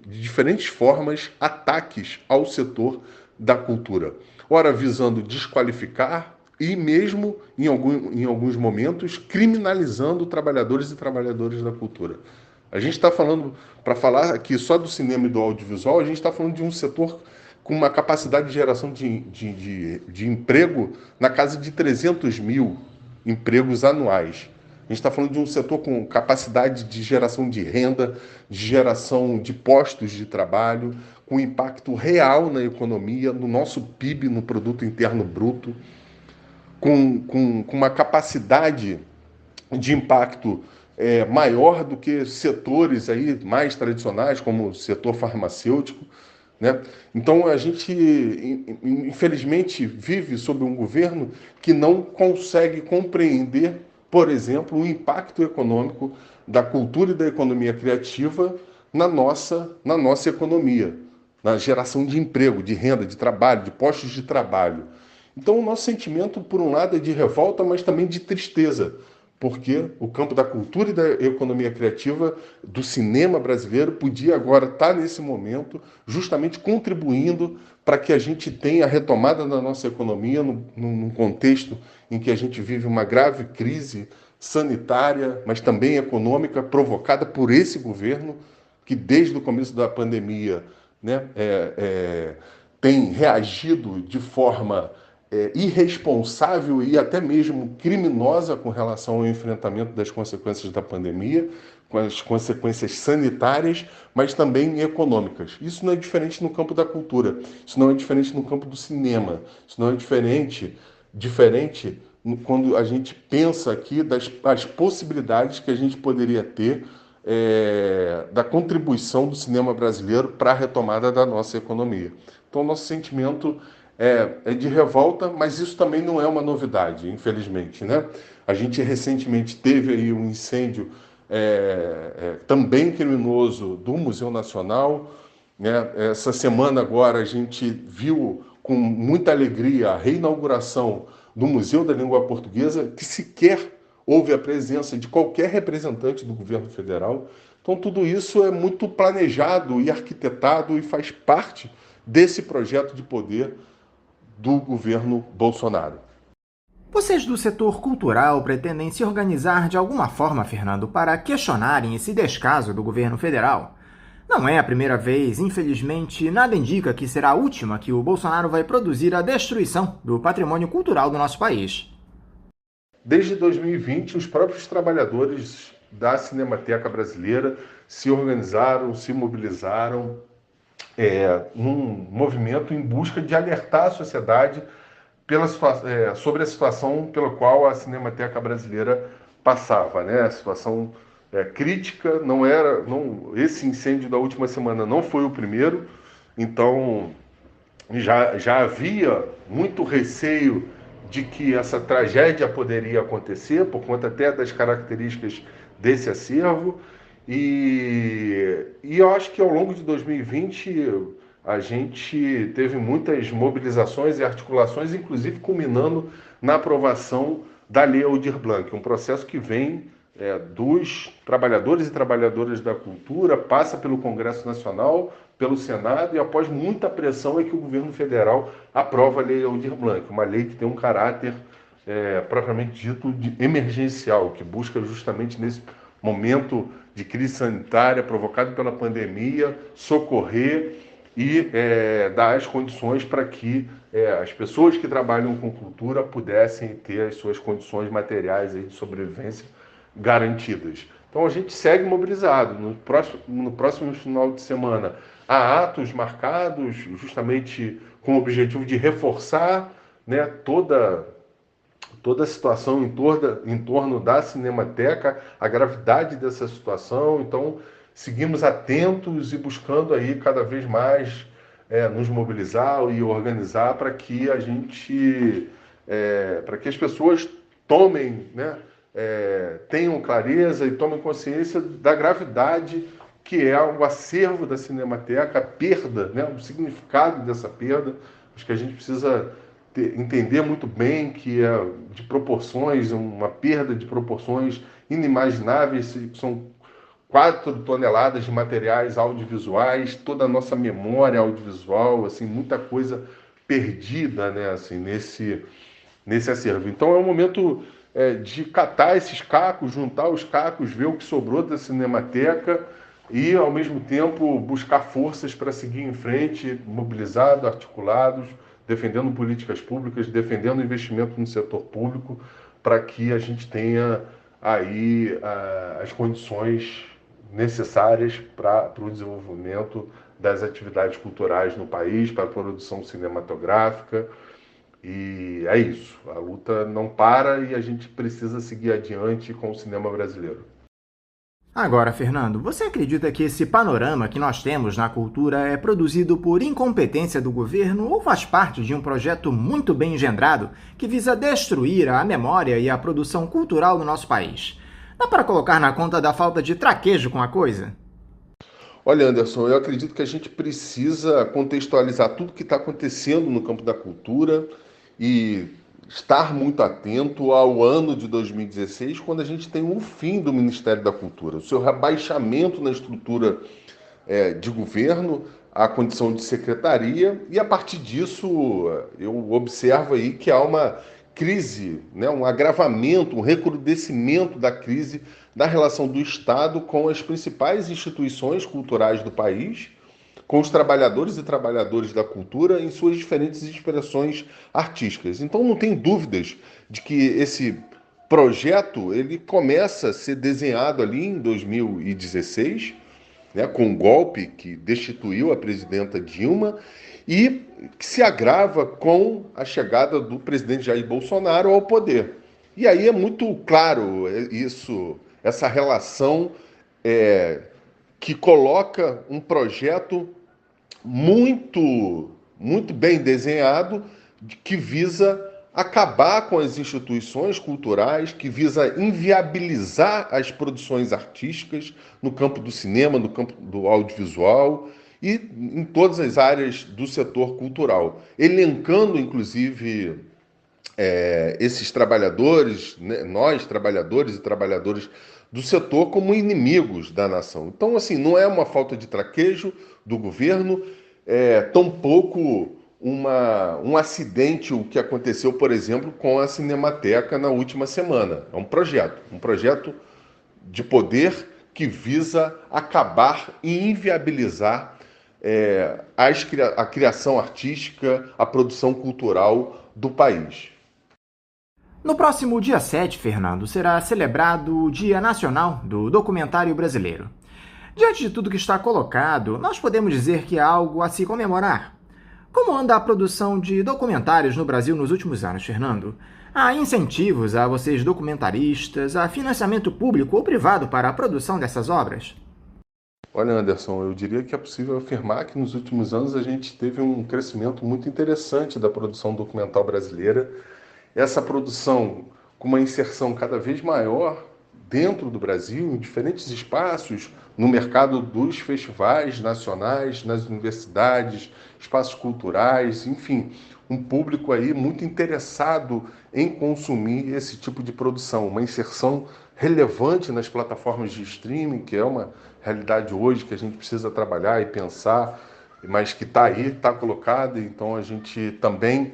de diferentes formas ataques ao setor da cultura. Ora, visando desqualificar e mesmo, em alguns momentos, criminalizando trabalhadores e trabalhadoras da cultura. A gente está falando, para falar aqui só do cinema e do audiovisual, a gente está falando de um setor com uma capacidade de geração de emprego na casa de 300 mil empregos anuais. A gente está falando de um setor com capacidade de geração de renda, de geração de postos de trabalho, com impacto real na economia, no nosso PIB, no Produto Interno Bruto, com uma capacidade de impacto maior do que setores aí mais tradicionais, como o setor farmacêutico, né? Então a gente, infelizmente, vive sob um governo que não consegue compreender, por exemplo, o impacto econômico da cultura e da economia criativa na nossa economia, na geração de emprego, de renda, de trabalho, de postos de trabalho. Então o nosso sentimento, por um lado, é de revolta, mas também de tristeza, porque o campo da cultura e da economia criativa do cinema brasileiro podia agora estar nesse momento justamente contribuindo para que a gente tenha a retomada da nossa economia num contexto em que a gente vive uma grave crise sanitária, mas também econômica, provocada por esse governo que desde o começo da pandemia, né, tem reagido de forma irresponsável e até mesmo criminosa com relação ao enfrentamento das consequências da pandemia, com as consequências sanitárias, mas também econômicas. Isso não é diferente no campo da cultura, isso não é diferente no campo do cinema, isso não é diferente quando a gente pensa aqui das possibilidades que a gente poderia ter da contribuição do cinema brasileiro para a retomada da nossa economia. Então, nosso sentimento é de revolta, mas isso também não é uma novidade, infelizmente, né? A gente recentemente teve aí um incêndio também criminoso do Museu Nacional, né? Essa semana agora a gente viu com muita alegria a reinauguração do Museu da Língua Portuguesa, que sequer houve a presença de qualquer representante do governo federal. Então, tudo isso é muito planejado e arquitetado e faz parte desse projeto de poder do governo Bolsonaro. Vocês do setor cultural pretendem se organizar de alguma forma, Fernando, para questionarem esse descaso do governo federal? Não é a primeira vez, infelizmente, nada indica que será a última que o Bolsonaro vai produzir a destruição do patrimônio cultural do nosso país. Desde 2020, os próprios trabalhadores da Cinemateca Brasileira se organizaram, se mobilizaram num movimento em busca de alertar a sociedade sobre a situação pela qual a Cinemateca Brasileira passava, né? A situação crítica, esse incêndio da última semana não foi o primeiro, então já havia muito receio de que essa tragédia poderia acontecer, por conta até das características desse acervo, e eu acho que ao longo de 2020 a gente teve muitas mobilizações e articulações, inclusive culminando na aprovação da Lei Aldir Blanc, um processo que vem dos trabalhadores e trabalhadoras da cultura, passa pelo Congresso Nacional, pelo Senado, e após muita pressão é que o governo federal aprova a Lei Aldir Blanc, uma lei que tem um caráter propriamente dito emergencial, que busca justamente nesse momento de crise sanitária provocado pela pandemia, socorrer e dar as condições para que as pessoas que trabalham com cultura pudessem ter as suas condições materiais de sobrevivência garantidas. Então a gente segue mobilizado. No próximo final de semana há atos marcados justamente com o objetivo de reforçar, né, toda a situação em torno da Cinemateca, a gravidade dessa situação. Então seguimos atentos e buscando aí cada vez mais nos mobilizar e organizar para que a gente, para que as pessoas tomem, né, tenham clareza e tomem consciência da gravidade que é o acervo da Cinemateca, a perda, né, o significado dessa perda. Acho que a gente precisa entender muito bem que é de proporções, uma perda de proporções inimagináveis, são 4 toneladas de materiais audiovisuais, toda a nossa memória audiovisual, assim, muita coisa perdida, né, assim, nesse acervo. Então é um momento de catar esses cacos, juntar os cacos, ver o que sobrou da Cinemateca e, ao mesmo tempo, buscar forças para seguir em frente, mobilizados, articulados, defendendo políticas públicas, defendendo investimento no setor público, para que a gente tenha aí as condições necessárias para o desenvolvimento das atividades culturais no país, para a produção cinematográfica. E é isso, a luta não para e a gente precisa seguir adiante com o cinema brasileiro. Agora, Fernando, você acredita que esse panorama que nós temos na cultura é produzido por incompetência do governo ou faz parte de um projeto muito bem engendrado que visa destruir a memória e a produção cultural do nosso país? Dá para colocar na conta da falta de traquejo com a coisa? Olha, Anderson, eu acredito que a gente precisa contextualizar tudo que está acontecendo no campo da cultura e estar muito atento ao ano de 2016, quando a gente tem o fim do Ministério da Cultura, o seu rebaixamento na estrutura de governo, a condição de secretaria, e a partir disso eu observo aí que há uma crise, né, um agravamento, um recrudescimento da crise da relação do Estado com as principais instituições culturais do país, com os trabalhadores e trabalhadoras da cultura em suas diferentes expressões artísticas. Então não tem dúvidas de que esse projeto ele começa a ser desenhado ali em 2016, né, com o golpe que destituiu a presidenta Dilma, e que se agrava com a chegada do presidente Jair Bolsonaro ao poder. E aí é muito claro essa relação que coloca um projeto muito bem desenhado, que visa acabar com as instituições culturais, que visa inviabilizar as produções artísticas no campo do cinema, no campo do audiovisual e em todas as áreas do setor cultural, elencando, inclusive, esses trabalhadores, né, nós, trabalhadores e trabalhadoras do setor, como inimigos da nação. Então, assim, não é uma falta de traquejo do governo, tampouco um acidente, o que aconteceu, por exemplo, com a Cinemateca na última semana. É um projeto de poder que visa acabar e inviabilizar a criação artística, a produção cultural do país. No próximo dia 7, Fernando, será celebrado o Dia Nacional do Documentário Brasileiro. Diante de tudo que está colocado, nós podemos dizer que há algo a se comemorar. Como anda a produção de documentários no Brasil nos últimos anos, Fernando? Há incentivos a vocês documentaristas, há financiamento público ou privado para a produção dessas obras? Olha, Anderson, eu diria que é possível afirmar que nos últimos anos a gente teve um crescimento muito interessante da produção documental brasileira. Essa produção com uma inserção cada vez maior dentro do Brasil, em diferentes espaços, no mercado dos festivais nacionais, nas universidades, espaços culturais, enfim, um público aí muito interessado em consumir esse tipo de produção, uma inserção relevante nas plataformas de streaming, que é uma realidade hoje que a gente precisa trabalhar e pensar, mas que está aí, está colocada, então a gente também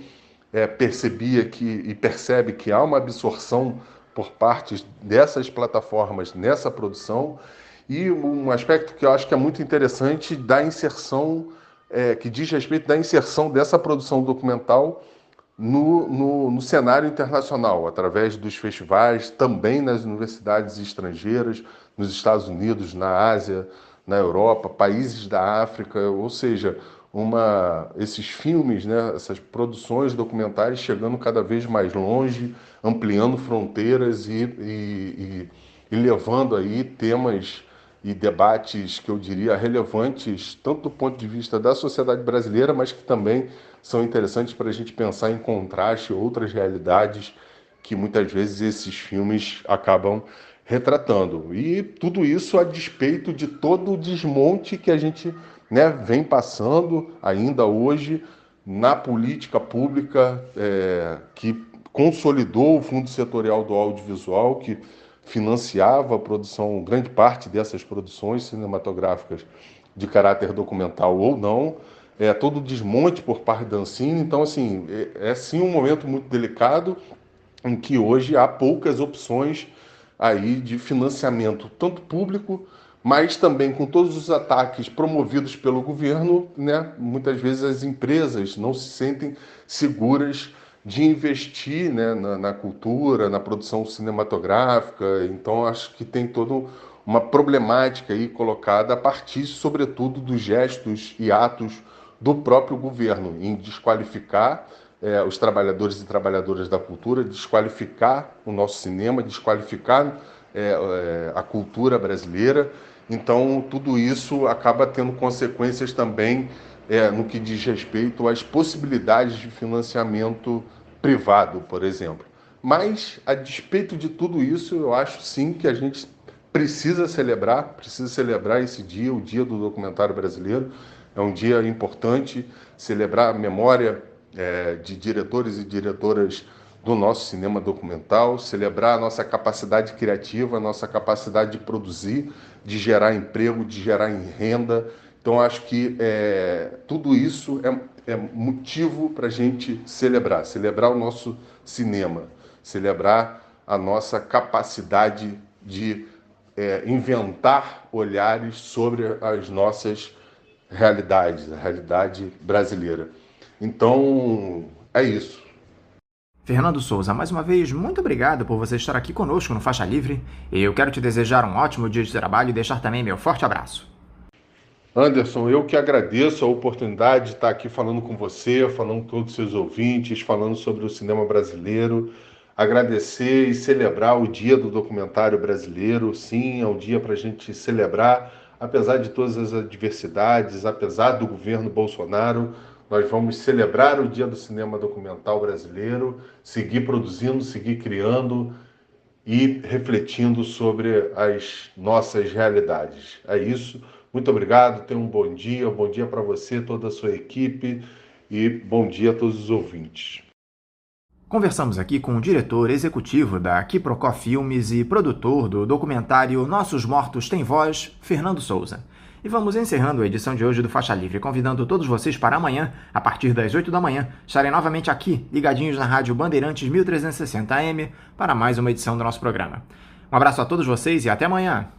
percebe que há uma absorção por parte dessas plataformas nessa produção, e um aspecto que eu acho que é muito interessante da inserção, que diz respeito da inserção dessa produção documental no cenário internacional, através dos festivais, também nas universidades estrangeiras, nos Estados Unidos, na Ásia, na Europa, países da África, ou seja, esses filmes, né, essas produções documentais chegando cada vez mais longe, ampliando fronteiras e levando aí temas e debates que eu diria relevantes, tanto do ponto de vista da sociedade brasileira, mas que também são interessantes para a gente pensar em contraste outras realidades que muitas vezes esses filmes acabam retratando. E tudo isso a despeito de todo o desmonte que a gente vem passando ainda hoje na política pública que consolidou o Fundo Setorial do Audiovisual, que financiava a produção, grande parte dessas produções cinematográficas de caráter documental ou não, todo o desmonte por parte da Ancine. Então, assim, sim um momento muito delicado em que hoje há poucas opções aí de financiamento, tanto público, mas também com todos os ataques promovidos pelo governo, né? Muitas vezes as empresas não se sentem seguras de investir, né, na cultura, na produção cinematográfica. Então, acho que tem toda uma problemática aí colocada a partir, sobretudo, dos gestos e atos do próprio governo em desqualificar os trabalhadores e trabalhadoras da cultura, desqualificar o nosso cinema, desqualificar a cultura brasileira. Então, tudo isso acaba tendo consequências também no que diz respeito às possibilidades de financiamento privado, por exemplo. Mas, a despeito de tudo isso, eu acho sim que a gente precisa celebrar esse dia, o Dia do Documentário Brasileiro. É um dia importante, celebrar a memória de diretores e diretoras do nosso cinema documental, celebrar a nossa capacidade criativa, a nossa capacidade de produzir, de gerar emprego, de gerar renda. Então, acho que tudo isso é motivo para a gente celebrar o nosso cinema, celebrar a nossa capacidade de inventar olhares sobre as nossas realidades, a realidade brasileira. Então, é isso. Fernando Souza, mais uma vez, muito obrigado por você estar aqui conosco no Faixa Livre. Eu quero te desejar um ótimo dia de trabalho e deixar também meu forte abraço. Anderson, eu que agradeço a oportunidade de estar aqui falando com você, falando com todos os seus ouvintes, falando sobre o cinema brasileiro. Agradecer e celebrar o Dia do Documentário Brasileiro. Sim, é um dia para a gente celebrar, apesar de todas as adversidades, apesar do governo Bolsonaro. Nós vamos celebrar o Dia do Cinema Documental Brasileiro, seguir produzindo, seguir criando e refletindo sobre as nossas realidades. É isso. Muito obrigado, tenha um bom dia para você, toda a sua equipe, e bom dia a todos os ouvintes. Conversamos aqui com o diretor executivo da Quiprocó Filmes e produtor do documentário Nossos Mortos Têm Voz, Fernando Souza. E vamos encerrando a edição de hoje do Faixa Livre, convidando todos vocês para amanhã, a partir das 8 da manhã, estarem novamente aqui, ligadinhos na Rádio Bandeirantes 1360 AM, para mais uma edição do nosso programa. Um abraço a todos vocês e até amanhã!